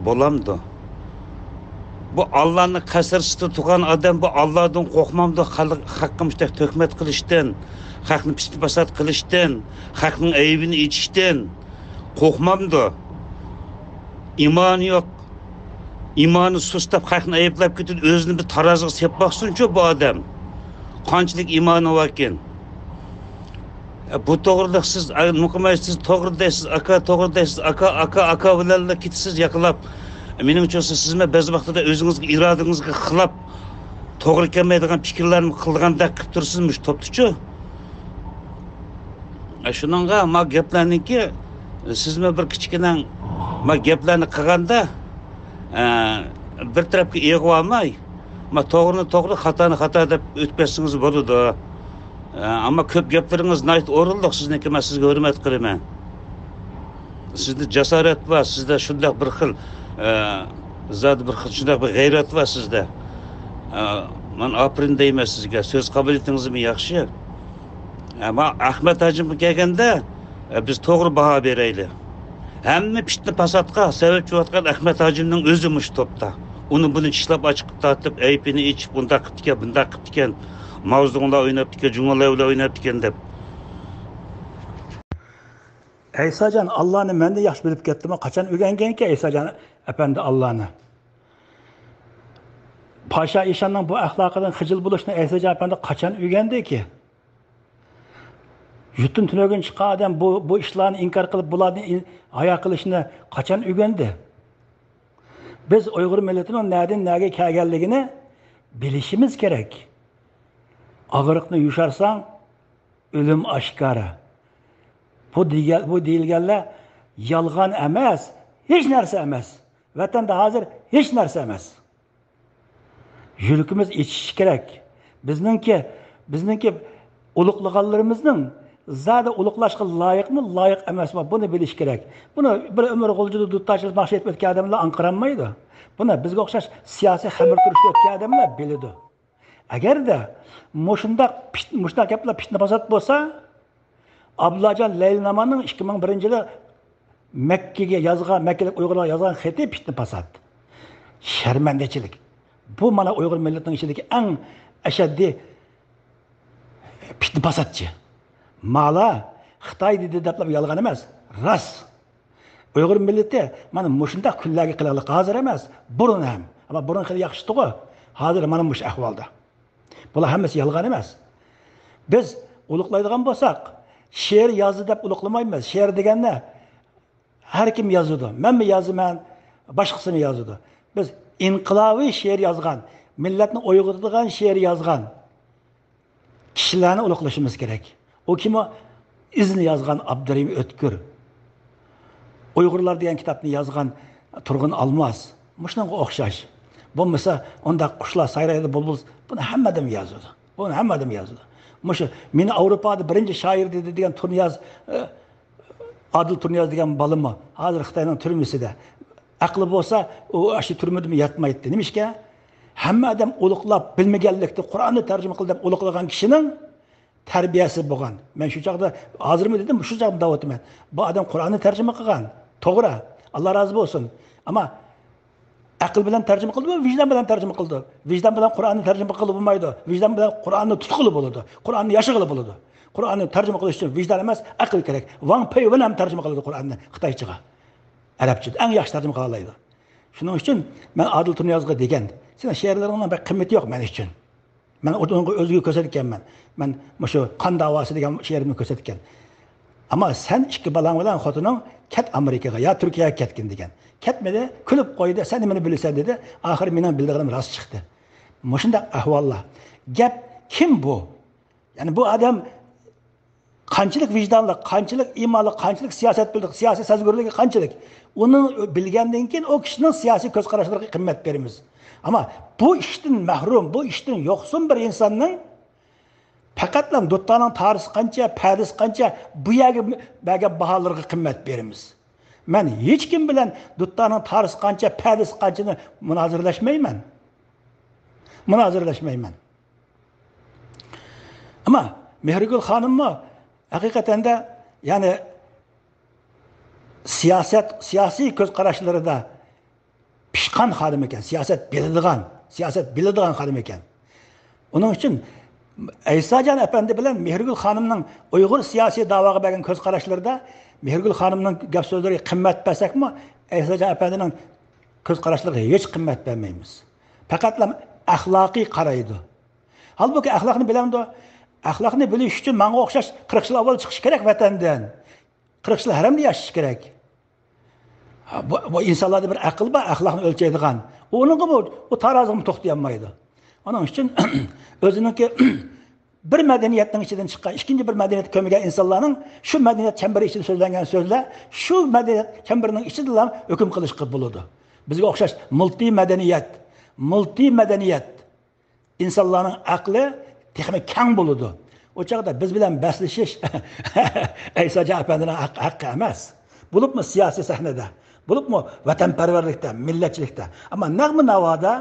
bolamdı. Bu Allah'ını kasırsız tutan adam bu Allah'dan korkmamdı, hakkımızda tökmet kılıştın, hakkını pis-pasat kılıştın, hakkının ayıbını içiştin, korkmamdı. İmanı yok. İmanı sustap, hakkını ayıplap götürüp özünü bir tarazıga sepmoqchi bu adam. Qanchalik imoni varken. Bu to'g'riliq siz muqamaysiz, to'g'ri deysiz, to'g'ri deysiz, aka bilanlar ketisiz yaqinlab. Mening uchun sizme ba'zi vaqtda o'zingizga irodangizga xilop to'g'ri kelmaydigan fikrlarni qilgandek qilib tursizmish topdichu. Shuningga ma gaplarniki sizme bir kichkina ma gaplarni qilganda bir tarafga egib olmay, ma to'g'ri, xatoni xato deb o'tkasingiz bo'ladi. Ama ko'p gaplaringiz nayt o'rinliq, sizniki men sizga hurmat qilaman. Sizda jasorat bor, sizda shunday bir xil zot bir xil shunday bir g'ayrat bor sizda. Men aprin deyman sizga, so'z qobiliyatingiz yaxshi. Ama Ahmad Hojim kelganda biz to'g'ri baho beraylik. Hamma fitna pasatga sababchi bo'lgan Ahmad Hojimning o'zimish topda. Uni buni ishlab ochiq tortib, aypini ichib, bunda qilib ekan, mavzular o'ynab ekan, jumlalar o'ynab ekan deb. Eysacan Allah'ını ben de yaxshi bilib ketdim. Qachon o'rganganki Eysacan efendi Allah'ını. Paşa İşan'ın bu ahlakından xijil buluşunu Eysacan efendi qachon o'rgandi ki? Yutun tünögün çıkan adam bu işlerini inkar kılıp bularını ayak kılışını kaçan öğrendi. Biz Uygur milletinin nereden nereye kelgenligini bilişimiz gerek. Ağırlıkını yuşarsan ölüm aşkara. Bu değilgenler yalgan emez, hiç nerse emez. Vatanda hazır hiç nerse emez. Yürükümüz içiş gerek. Bizninki uluqlığallarımızın zada uluqlashga loyiqmi, loyiq emasmi? Buni bilish kerak. Buni bir umr g'uljida dudtashib maqsad etib o'tgan odamlar anqiranmaydi. Buni bizga o'xshash siyosiy xamir turishga o'tgan odamlar biladi. Agarda mushundaq gaplar fitna fasod bo'lsa, Abdullajon Laylinamanning 2001-yili Makkaga yozgan, Makkalik Uyg'urlarga yozgan xati fitna fasod. Sharmandachilik. Bu mana Uyg'ur millatining ichidagi eng ashaddiy fitna fasodchi. Mala Xitoy dedi deb yolg'on emas, ras. Uyg'ur millati mana mushundaq kunlarga qilaylik hozir emas, burun ham. Ama burun xil yaxshi to'g'ri. Hozir mana mush ahvolda. Bular hammasi yolg'on emas. Biz uluqlaydigan bo'lsak, she'r yozdi deb uluqlamaymiz. She'r deganda har kim yozadi. Men mi yozaman, boshqasi mi yozadi. Biz inqilobiy she'r yozgan, millatni uyg'otadigan she'r yozgan kishilarni uluqlashimiz kerak. O kim o? İzni yazgan Abdurrahim Ötkür. Uygurlar diyen kitabını yazgan Turgun Almaz. Muşunga o'xshash. Bo'lmasa onda qushlar sayraydi bulbul. Bunu hamma adam yozadi. Mushu meni Avropada birinchi shoir dedi degan Turnyaz Adil Turnyaz degan balimi hozir Xitoyning turmisida. Aqli bo'lsa u shu turmida yatmaydi. Nimishga? Hamma adam uluqlab bilmaganlikda Qur'onni tarjima qilib uluqlagan kishining tarbiyasi bo'lgan. Men shu chaqda hozirmi dedim, shu chaqda da'vatim. Bu odam Qur'onni tarjima qilgan. To'g'ri. Alloh rozi bo'lsin. Ammo aql bilan tarjima qildi, vijdon bilan tarjima qildi. Vijdon bilan Qur'onni tarjima qilib bo'lmaydi. Vijdon bilan Qur'onni tutqili bo'ladi. Qur'onni yashig'ili bo'ladi. Qur'onni tarjima qilish uchun vijdon emas, aql kerak. Wang Pei bilan tarjima qiladi Qur'onni Xitoychaga. Arabcha eng yaxshi tarjima qila oladi. Shuning uchun men Adil Tunyozga degan, sen she'rlaringning bir qimmati yo'q men uchun. Men o'ziga ko'rsatganman. Men shu qon da'vosi degan she'rimni ko'rsatgan. Ammo sen ikki balang bilan xotining ket Amerikaga yo Turkiyaga ketgin degan. Ketmedi, kulib qo'ydi, sen nimani bilasan dedi. Oxir mening bildig'im rost chiqdi. Shunday ahvollar. Gap kim bu? Ya'ni bu odam qanchalik vijdonli, qanchalik iymonli, qanchalik siyosat bildi, siyosiy sezgurligi qanchalik. Uni bilgandan keyin o kishining siyosiy ko'z qarashlariga qimmat beramiz. Ammo bu ishdan mahrum, bu ishdan yo'qsin bir insonning faqatlam do'ttaning tarihi qancha, padis qancha, bu yerga baholarga qimmat beramiz. Men hech kim bilan do'ttaning tarihi qancha, padis qanchani munoziralashmayman. Ammo Mehrigul xonimmi haqiqatan da ya'ni siyosiy ko'z qarashlarida pishqan xodim ekan, siyosat biladigan xodim ekan. Uning uchun Aysajon apandi bilan Mehrigul xonimning Uyg'ur siyosiy da'voga bergan ko'z qarashlarida Mehrigul xonimning gap so'zlariga qimmat bersakmi, Aysajon apandining ko'z qarashlariga hech qimmat bermaymiz. Faqatlam axloqiy qaraydi. Halbuki axloqni bilamdi. Axloqni bilish uchun menga o'xshash 40 yil avval chiqish kerak vatandan. 40 yil haramda yashash kerak. Bu insonlarda bir aql bor, axloqni o'lchaydigan. Uning bu tarozini to'xtay olmaydi. Onun uchun o'ziniki bir madaniyatning ichidan chiqqan, ikkinchi bir madaniyat ko'migan insonlarning shu madaniyat chembari ichida so'zlangan so'zlar shu madaniyat chembarining ichida hukm qilishga bo'ladi. Bizga o'xshash multi madaniyat insonlarning aqli texnik kang bo'ladi. O chaqda biz bilan baslashish Aysajon apandining haqqi emas. Bo'libmi siyosiy sahnada, bo'libmi vatanparvarlikda, millatchilikda. Ammo nag'mi navoda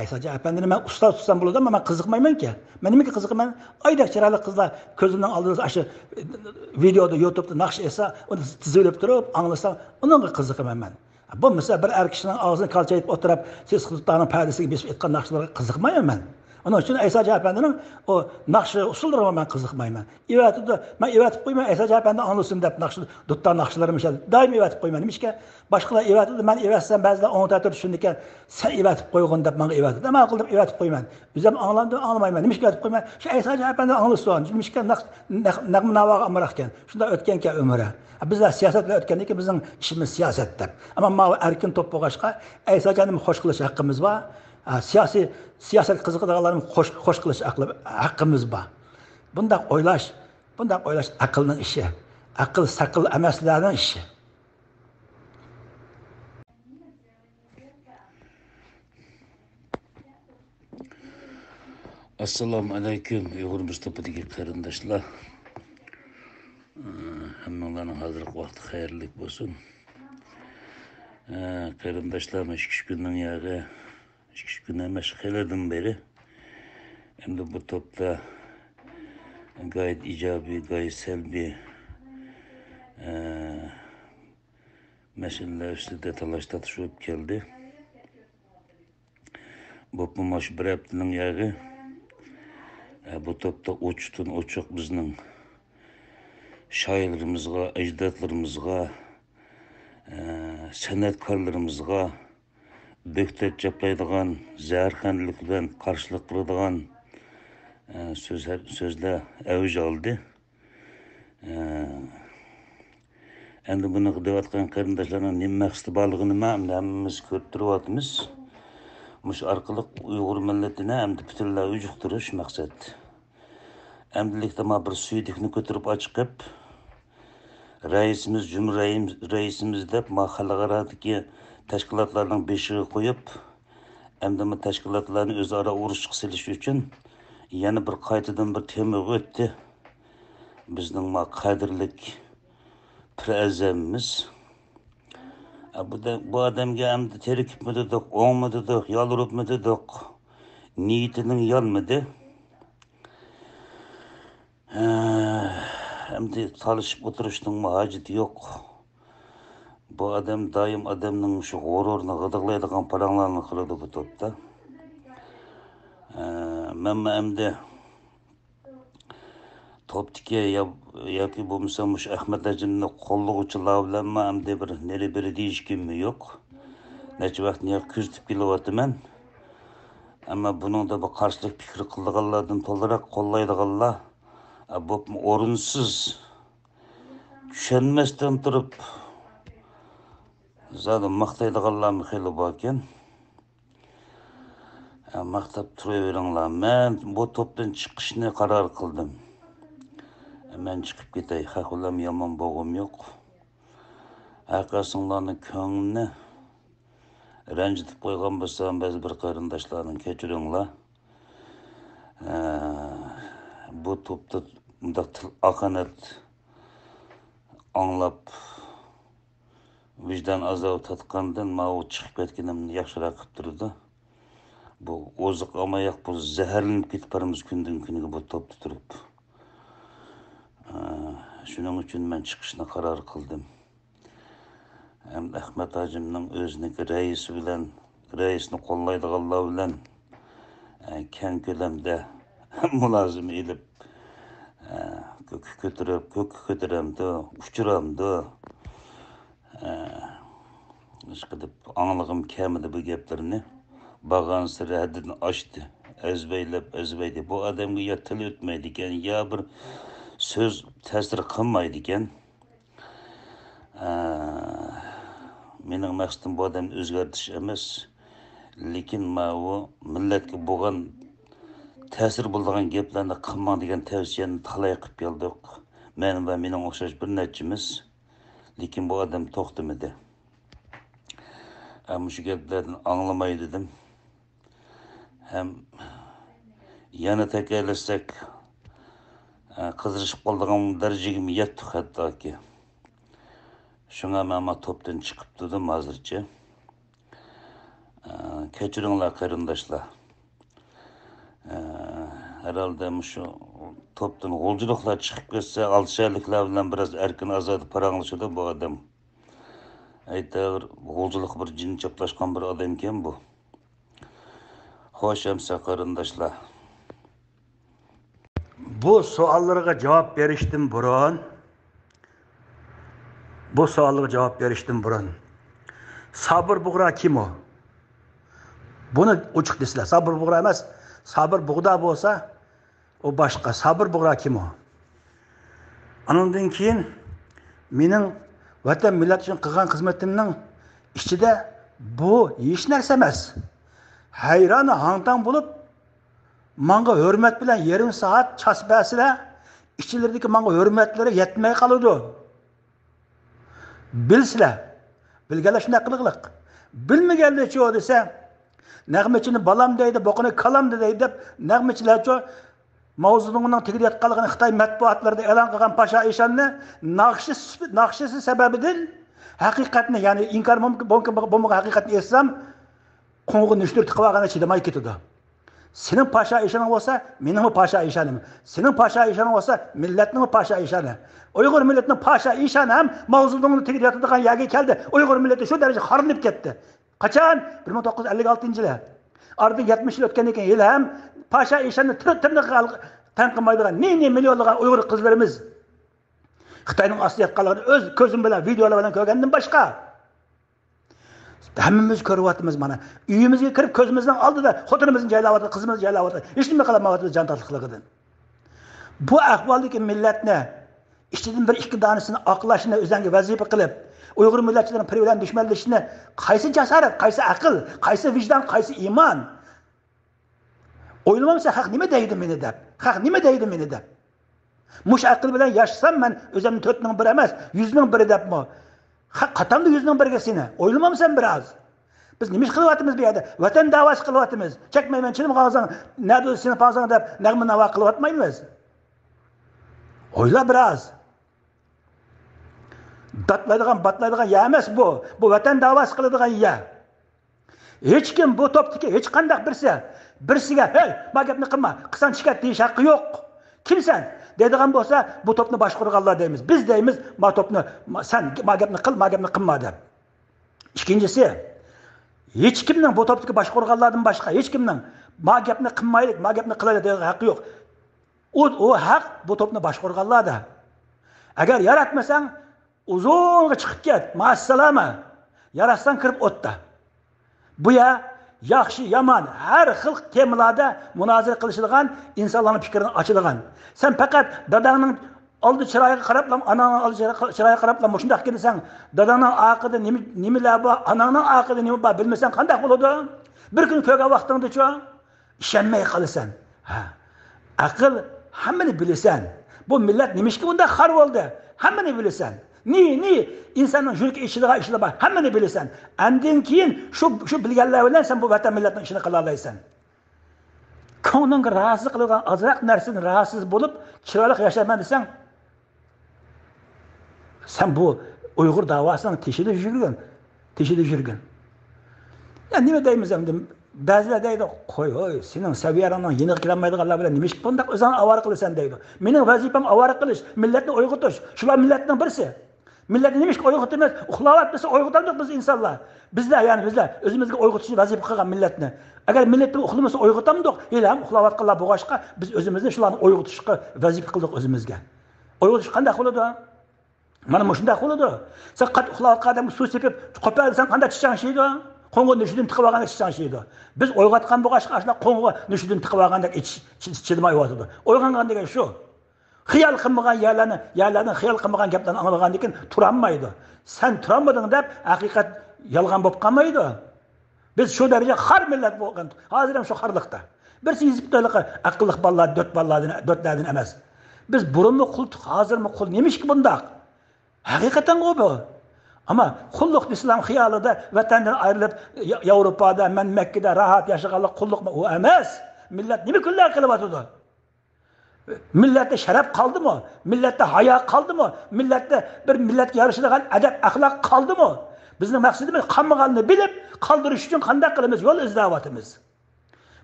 Aysajon apandini men ustoz tutsam bo'ladi, ammo men qiziqmayman-ki. Men nimaga qiziqaman? Oydak chiroyli qizlar ko'zimning oldida shu videoda YouTube'da naqsh etsa, uni tizilib turib, anglasam, unga qiziqaman men. Bu misol bir er kishining og'zini qalchayib o'tirib, siz Xitoyning pardasiga besib aytgan naqshlarga qiziqmayman men. Onun için Aysajon apandining o naqshi usullariga men qiziqmayman. Men evatib qo'yman, Aysajon apandi anglasin deb naqsh duttan naqshlarim ishadi. Doim evatib qo'yman. Nimishga boshqalar evatdi, men evatsam ba'zida o'ngtatib tushundikan, sen evatib qo'ygan deb menga evatdi. Nima qilib evatib qo'yman? O'zim anglamdim, anglamayman. Nimishga evatib qo'yman? Shu Aysajon apandi anglasin. Nimishga naqm navoga amroq ekan. Shunda o'tgan-kan umri. Bizlar siyosat bilan o'tgandan keyin bizning ishimiz siyosat deb. Ammo men erkin to'p bo'lg'achqa Aysajonni xo'sh qilish haqqimiz bor. Siyaset qiziqadiganlarni xo'sh qilish haqqimiz bor. Bunday o'ylash aqlning ishi. Aql saql emaslarning ishi. Assalomu alaykum Uyg'ur Mustafa'dagi qarindoshlar. Hammalarning hozirgi vaqti xayrli bo'lsin. Qarindoshlar, 2 kunning yog'i 2 kun emas, xeylerden beri hem de bu topta gayet icabi, gayet selbi meseleler üstünde talaşlatışıp geldi. Bu maş bir haftanın yağı bu topta uçuk bizning şairlerimizga, ecdatlarımızga, sanatkarlarımızga böktet japlaydigan, zərxanlik bilan qarshilik qiladigan so'zlar avj oldi. Endi buni deyotgan qarindoshlarning nima maqsadi borligini hammamiz ko'rib turibmiz. Mush orqali Uyg'ur millatini hamda butunlay ujuqtirish maqsad. Endilikda bir suydikni ko'tarib chiqib, raisimiz, raisimiz deb xalqaradagi tashkilotlarning beshiga qo'yib, hamda bu tashkilotlarni o'zaro urushga silish uchun yana bir qaytadan bir temaga o'tdi. Bizning qadrlik prezidentimiz bu odamga hamda terkibmi dedik, o'ngmi dedik, yoluribmi dedik, niyatining yolmidi. Endi talışıp oturuşning hojati yo'q. Bu odam doim odamning shu g'ururini g'idiqlaydigan paranglarni qiladi bu topda. Men endi topdiki yoki bo'lmasa mush Ahmad Ajinni qo'llovchilar bilan endi bir neri biri deyishkimmi yo'q. Necha vaqt niye kuzatib kelyapman. Ammo buningda bir qarshilik fikri qilganlardan to'liq qo'llaydiganlar bu o'rinsiz tushunmasdan turib zaten maqtaydiganlarmi xeyli bor ekan. Maqtab turaveringlar. Men bu topdan chiqishni qaror qildim. Men chiqib ketay. Haqo'lam yomon bo'g'im yo'q. Aqasinglarning ko'nglini ranjitib qo'ygan bo'lsam, ba'zi bir qarindoshlarning kechiringlar. Bu topda bundaq til aqanat anglab vicdan azobi tatqandan ma'u chiqib ketganimni yaxshiroq qilib turdi. Bu oziq amayoq bu zaharlanib ketib boramiz kundan kuniga bu topda turib. Shuning uchun men chiqishni qaror qildim. Hem Ahmad Hacimning o'ziniki raisi bilan, raisni qo'llaydiganlar bilan keng ko'lamda mulozima elib ko'taramdi, uchiramdi. Ish qilib anglag'im kamida bu gaplarni bag'an siri haddini oshdi. Azbaylab bu odamga ya til o'tmaydi ekan, ya bir söz ta'sir qilmaydi ekan. Mening maqsadim bu odamni o'zgartirish emas, lekin ma'u millatga bo'lgan ta'sir bo'ladigan gaplarni qilmang degan tavsiyani talay qilib keldik. Men va mening o'xshash bir nechimiz, lekin bu odam to'xtamadi. Shu gaplarni anglamay dedim. Hem yana takaylasak qizirishib qoldigan darajaga yetdik hattoki. Shunga men topdan chiqib turdim hozircha. Kechiringlar qarindoshlar. Herhalde şu topdan g'oljiliklar chiqib ketsa, alsharliklar bilan biraz erkin azodi paranglashadi bu odam. Aytar g'oljilik bir jin chaplashgan bir odam ekan bu. Xo'sh, hamsa qarindoshlar. Bu savollarga javob berishdan burun Sabir Bug'ra kim o? Bunu uçuk deseler. Sabir Bug'ra emas, Sabir Bug'da bo'lsa, o başqa. Sabir Bug'ra kim o? Anından keyin mening vatan millat uchun qilgan xizmatimning ichida bu hech narsa emas. Hayron hangtang bo'lib, menga hurmat bilan yarim soat chasbasida ichilaridagi menga hurmatlari yetmay qoladi. Bilsizlar, bilganlar shunday qiliqliq. Bilmaganlar-chi desa, nag'machini balam deydi, boqini kalam deydi deb nag'machilarcha mavzuning tegib yotganligini Xitoy matbuotlarida e'lon qilgan Pasha Ishonni naqshisi sababidan haqiqatni, ya'ni inkor bo'lmagan haqiqatni etsam, qo'ng'in nishtir tiqib olganda chidamay ketadi. Senin Pasha Ishoning bo'lsa, mening Pasha Ishonim. Sening Pasha Ishoning bo'lsa, millatning Pasha Ishoni. Uyg'ur millatining Pasha Ishoni ham mavzuning tegib yotadigan yerga keldi. Uyg'ur millati shu daraja xorlinib ketdi. Qachon? 1956-yilda. Oradan 70 yil o'tgandan keyin ham Pasha Ishonni tirnoq tanqimaydigan ne millionlagan Uyg'ur qizlarimiz Xitoyning ostida yotganligini o'z ko'zim bilan, videolar bilan ko'rgandan boshqa. Hammamiz ko'ryapmiz mana. Uyimizga kirib ko'zimizning oldida xotinimizni jaylayapti, qizimizni jaylayapti. Hech nima qilmayapti jon tatliqligidan. Bu ahvoldagi millatni ichidan bir ikki donasini oqlashni o'zangi vazifa qilib, Uyg'ur millatchilarini bir bilan dushmanlashni qaysi jasorat, qaysi aql, qaysi vijdon, qaysi iymon? O'ylamamsa haq nima deydi meni deb. Haq nima deydi meni deb. Mush aql bilan yashasam men o'zimni 4 ning biri emas, 100 ning biri debmi? Qatamda 100 ning biriga seni. O'ylamamsan biroz. Biz nima ish qilyapmiz bu yerda? Vatan da'vosi qilyapmiz. Chekmayman, chilim qolsang, nada seni qolsang deb nag'ma navo qilyapmaymiz. O'yla biroz. Batlaydigan ya emas bu. Bu vatan da'vosi qiladigan ya. Hech kim bu topdiki, hech qanday birsiga, hey, bu gapni qilma, qilsan chiqat deyish haqqi yo'q. Kimsan? deydigan bo'lsa, bu topni boshqarganlar deymiz. Biz deymiz, ma topni sen ma gapni qil, ma gapni qilma deb. Ikkinchisi, hech kimning bu topni boshqarganlardan boshqa hech kimning ma gapni qilmaylik, ma gapni qilaylik degan haqqi yo'q. O haq bu topni boshqarganlarda. Agar yaratmasang, uzunga chiqib ket, ma'assalama. Yaratsan kirib o'tda. Bu ya yaxshi, yomon, har xil temalarda munozara qilishilgan, insonlarning fikrini ochilgan. Sen faqat dadangning oldi chiroyiga qarab, anangning oldi chiroyiga qarab, shunday qilsang, dadangning aqida nimalar bor, anangning aqida nima bor bilmasang qanday bo'ladi? Bir kun ko'rgan vaqtingda-chi ishonmay qolasan. Ha. Aql hammani bilasan. Bu millat nimishki bunda xor bo'ldi? Hammani bilasan. Ni insonning yuragi ishliga ishlar bor. Hammani bilasan. Andan keyin shu bilganlar bilan sen bu vatan millatning ishini qila olasan. Ko'nglinga rozi qilgan azroq narsani rohasiz bo'lib, chiroyli yashayman desang, sen bu Uyg'ur davosining teshida yurgan. Ya nima deymiz endi? Ba'zilar deydi, qo'y, sening saviyangdan yeniq kelmaydiganlar bilan nima ish bunday o'zing avara qilasan deydi. Mening vazifam avara qilish, millatni uyg'otish. Shular millatning birisi. Millatni nima ish uyg'otamiz? Uxlayapti desa uyg'otamiz biz insonlar. Bizlar o'zimizga uyg'otishni vazifa qilgan millatni. Agar millatni uxlamasa uyg'otamdik, ham uxlayotganlar bo'g'ashqa biz o'zimizni shularni uyg'otishga vazifa qildik o'zimizga. Uyg'otish qanday bo'ladi? Mana shunday bo'ladi. Sen qat uxlayotgan odam suv sepib, qo'palsan qanday tishangshiydi? Qo'ng'i nushidan tiqib olganda tishangshiydi. Biz uyg'otgan bo'g'ashqa ashla qo'ng'i nushidan tiqib olganda chidamay yotadi. Uyg'ongan degan shu. Xiyol qilmagan yerlarni xiyol qilmagan gaplarni anglagandan keyin turolmaydi. Sen turolmading deb haqiqat yolg'on bo'lib qolmaydi. Biz shu daraja xor millat bo'lgan. Hozir ham shu xorliqda. Bir sizibdaliq aqlli bolalar, dotlardan emas. Biz burunmi qul, hozirmi qul nemishki bundaq? Haqiqatan bu. Ama kulluk İslam xiyalida vatandan ayrılıp Avrupa'da, Mekke'de rahat yaşaganlık kulluk mu? O emas. Millet nima kunlar qilib atadi? Milletте şeref kaldı mı? Milletте haya kaldı mı? Milletте bir milletga yarışadigan adab, axloq kaldı mı? Bizning maqsadimiz qolmaganini bilib, qoldirish uchun qanday qilamiz? Yo'l izlayapmiz.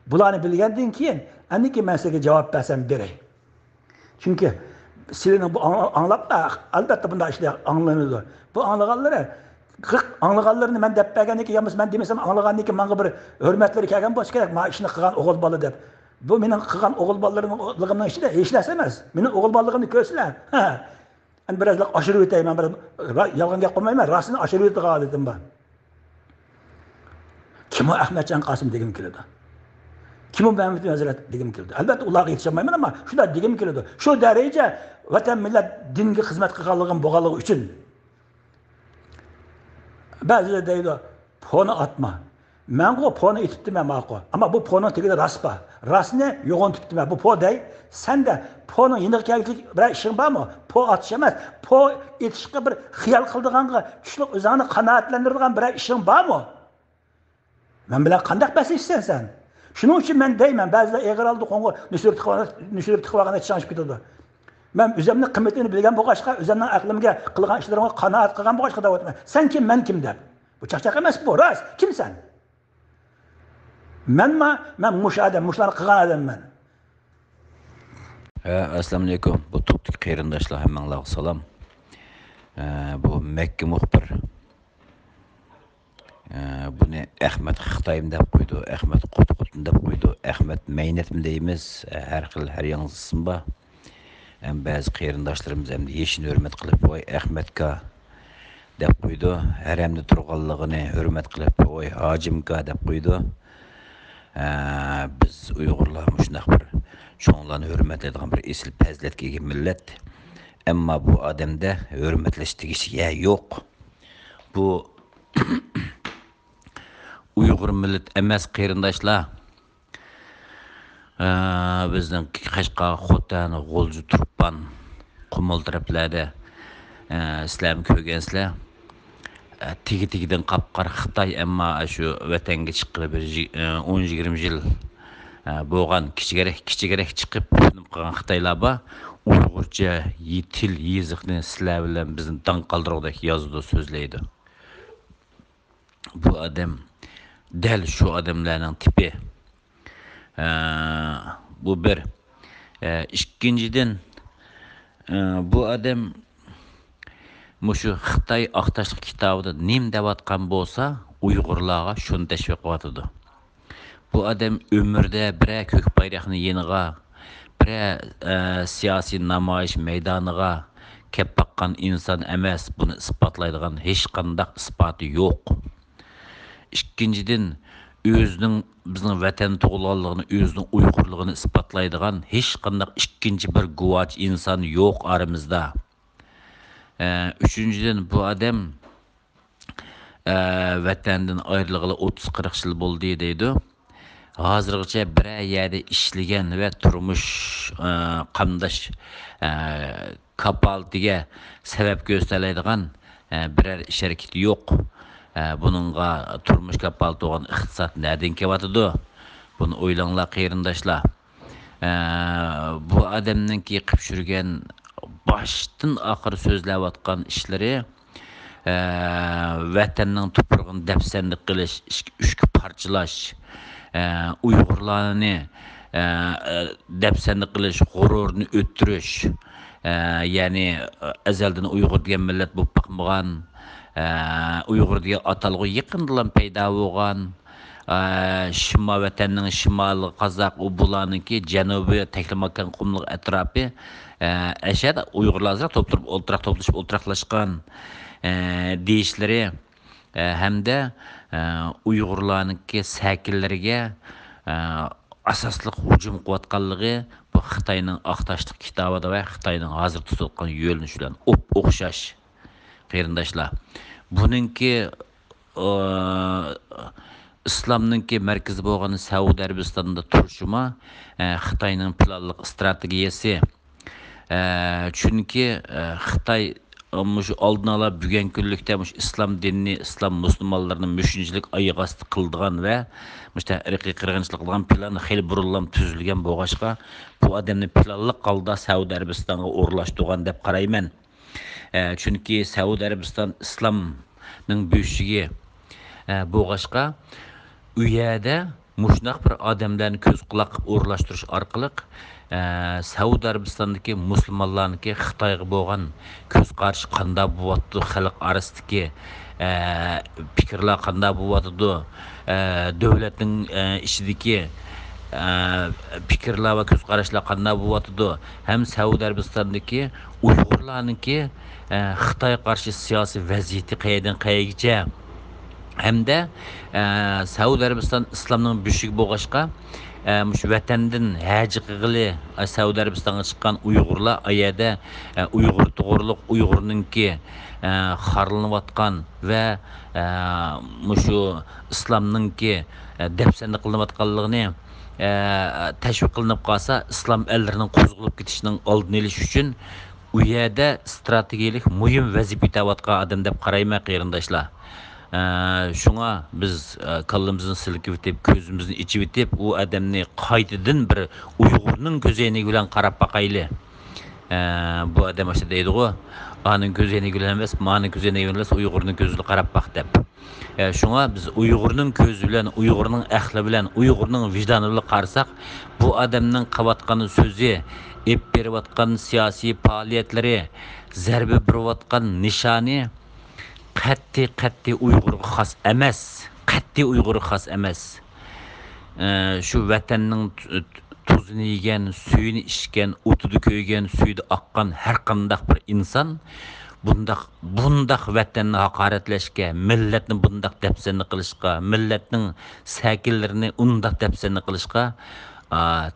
Bularni bilgandan keyin, aniki men sizga javob bersam beray. Chunki sizning bu anlab albatta bunda ishlar anglanadi. Bu anlaganlarni men deb bergandiki, yalnız men demesam anlaganiki menga bir hurmatlar kelgan bo'lish kerak. Men ishni qilgan o'g'il bola deb. Bu mening qilgan o'g'il bolaligimning ichida hech narsa emas. Mening o'g'il bolaligimni ko'rsizlar. Ha. Endi birozlar oshirib o'tayman, bir yolg'on gap qilmayman, rostini oshirib o'tgan odatim bor. Kim o Ahmadjon Qosim degim keladi. Kim o Mehmet Hazrat degim keladi. Albatta ularga yetishmayman ama shular degim keladi. Shu daraja vatan millat dinga xizmat qilganligim bo'lganligi uchun ba'zilar deydi, poni atma. Men bu poni etibdiman ma'qul. Ama bu poni tegida rast bor. Rastni yo'g'ontibdiman. Bu po dey, senda poni yeniq kellik bir ishing bormi? Po atish emas, po etishga bir xiyol qildiganga, tushliq o'zingni qanoatlantiradigan bir ishing bormi? Men bilan qanday basishsan sen? Shuning uchun men deyman, ba'zilar eg'ir oldi qo'ng'i nushirib tiqvaganda chanshib ketadi. Men o'zimni qimmatini bilgan bo'lg'achqa, o'zimning aqlimga qilgan ishlarimga qanoat qilgan bo'lg'achqa deyapman. Sen kim, men kim deb. Bu chaqchaq emas bu, rost. Kimsan? Men mushlarni qilgan odamman. Assalomu alaykum. Bu topdik qarindoshlar hammanglarga salom. Bu Makka muxbir. Buni Ahmad Xitoyim deb qo'ydi, Ahmad Qutqutin deb qo'ydi, Ahmad Maynatmi deymiz, har xil har yangi ism bor. Ba'zi qarindoshlarimiz ham yeshini hurmat qilib, voy Ahmadka deb qo'ydi, haramda turganligini hurmat qilib, voy Hojimka deb qo'ydi. Biz Uyg'urlar shunday bir cho'nglarni hurmatlaydigan bir esil fazilatga ega millat. Ammo bu odamda hurmatlash tegishi yo'q. Bu Uyg'ur millat emas qarindoshlar. Bizning Qashqar, Xotan, G'o'lji, Turpan, Qumul taraflarda islom ko'rgansizlar. Tigi-tigidan qapqar Xitoy ammo shu vatanga chiqqan bir 10-20 yil bo'lgan kichigara chiqib qolgan Xitoylar bor. Uyg'urcha til yeziqni sizlar bilan bizni dan qoldirgudek yozdi, so'zlaydi. Bu odam dal shu odamlarning tipi. Bu bir ikkinchidan bu adam Muşu Xitay Aqtaşlıq kitabıda nim devatqan bolsa, Uyg'urlarga şunu təşviq qılatıdı. Bu adam ömürdə birə kök bayraqını yeniğa, birə siyasi namoyish meydaniga kep baqqan insan emas, bunu isbatlaydigan hech qandaq isbati yo'q. İkincidin, özünün bizning vatan tug'ilganligini, özünün Uyg'urligini isbatlaydigan hech qandaq ikkinchi bir guvoch inson yo'q aramizda. Üçüncüden bu adam vatandan ayrılığılı 30-40 yıl oldu deydi. Hazırgacha bir yerde işleyen ve turmuş qamdaş kapaltiga sebep gösterleydigan birer iş hareketi yok. Bununla turmuş kapaltı olan iqtisat nereden kevatıdı? Bunu oylanlar qeyrindaşlar. Bu adamның ki qıp жүрген baştan axır sözləvatqan işləri vatanның tuprağını dəfsənlik qilish, üçkü parçalash, Uyg'urlarni dəfsənlik qilish, g'ururni o'ttirish, ya'ni azaldan Uyg'ur degan millat bo'lib baqmagan, Uyg'ur degan atalg'u yaqindan paydo bo'lgan, Şimal vatanning shimoli qozoq, u bularniki janubiy taklimakan qumliq atrofi aşağıda Uyg'urlar to'plashib deyishlari hamda Uyg'urlarniki sakillariga asosliq hujum qilayotganligi bu Xitoyning Aqtaşlıq kitabida va Xitoyning hozir tutayotgan yo'linishi bilan o'xshash qarindoshlar. Buningki İslamnınki merkezi bo'lgan Saudiya Arabistonida turishimi Xitoyning planliq strategiyasi. Çünkü Xitay muş aldın ala büyüyen günlükte muş İslam dinini, İslam Müslümanlarının müşüncülük ayıqastı kıldığan ve işte ırqi qırğınçılık qılğan planı xeyli burullam tüzülgen boğaşqa bu adamın planlıq qalda Saudiya Arabistan'a uğurlaştırğan dep qarayman. Çünkü Saudiya Arabistan İslamның büyüşüge boğaşqa uyada muşnaq bir adamlarni köz qulaq uğurlaştırış arqılıq Saudiya Arabistan'daki Müslümanlarniki Xitoyga bo'lgan ko'z qarshi qanday bo'lyapti, xalq orasidagi fikrlar qanday bo'lyapti, davlatning ichidagi fikrlar va ko'z qarashlar qanday bo'lyapti, ham Saudiya Arabiston'daki Uyg'urlarniki Xitoy qarshi siyosiy vaziyati qayerdan qayergacha hamda Saudiya Arabiston islomning büyüşüge bo'lg'ashqa mush vatandan haji qilg'ili Saudiya Arabistonga chiqqan Uyg'urlar ayada Uyg'ur to'g'riliq Uyg'urninki xarlanayotgan va mushu islomninki dafsanda qilinayotganligini tashviq qilinib qolsa, islom ellarining qo'zg'alib ketishining oldini olish uchun u yerda strategik muhim vazifa yutayotgan odam deb qarayman qarindoshlar. Şuna biz kallımızın silkip etip, gözümüzün içip etip, o adamni qaytadan bir Uyg'urning ko'zayni bilan qarab baqayli. Bu adam işte deydi o, anın ko'zayni bilan emas, ma'ning ko'zayni bilan emas, Uyg'urning ko'ziga qarab baq deb. Şuna biz Uyg'urning ko'zi bilan, Uyg'urning ahli bilan, Uyg'urning vijdoni bilan qarsak, bu adamning qilayotgan so'zi, ep berayotgan siyosiy faoliyatlari, zarba berayotgan nishoni qat'iy Uyg'urga xos emas. Qat'iy Uyg'urga xos emas. Şu vatanning tuzini yegan, suyini ichgan, o'tida ko'ygan, suyida oqqan har qanday bir inson bundaq vatanni haqoratlashga, millatni bundaq dafsanni qilishga, millatning sakillarini undaq dafsanni qilishga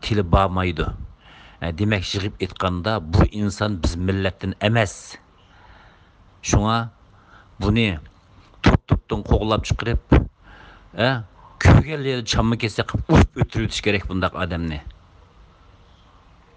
tili bormaydi. Demak, yig'ib aytganda bu inson biz millatdan emas. Şuna bunu tuttuktan qo'g'lab chiqirib, kuyganlarni chamma kesa qilib urib o'tirib o'tish kerak bundaq odamni.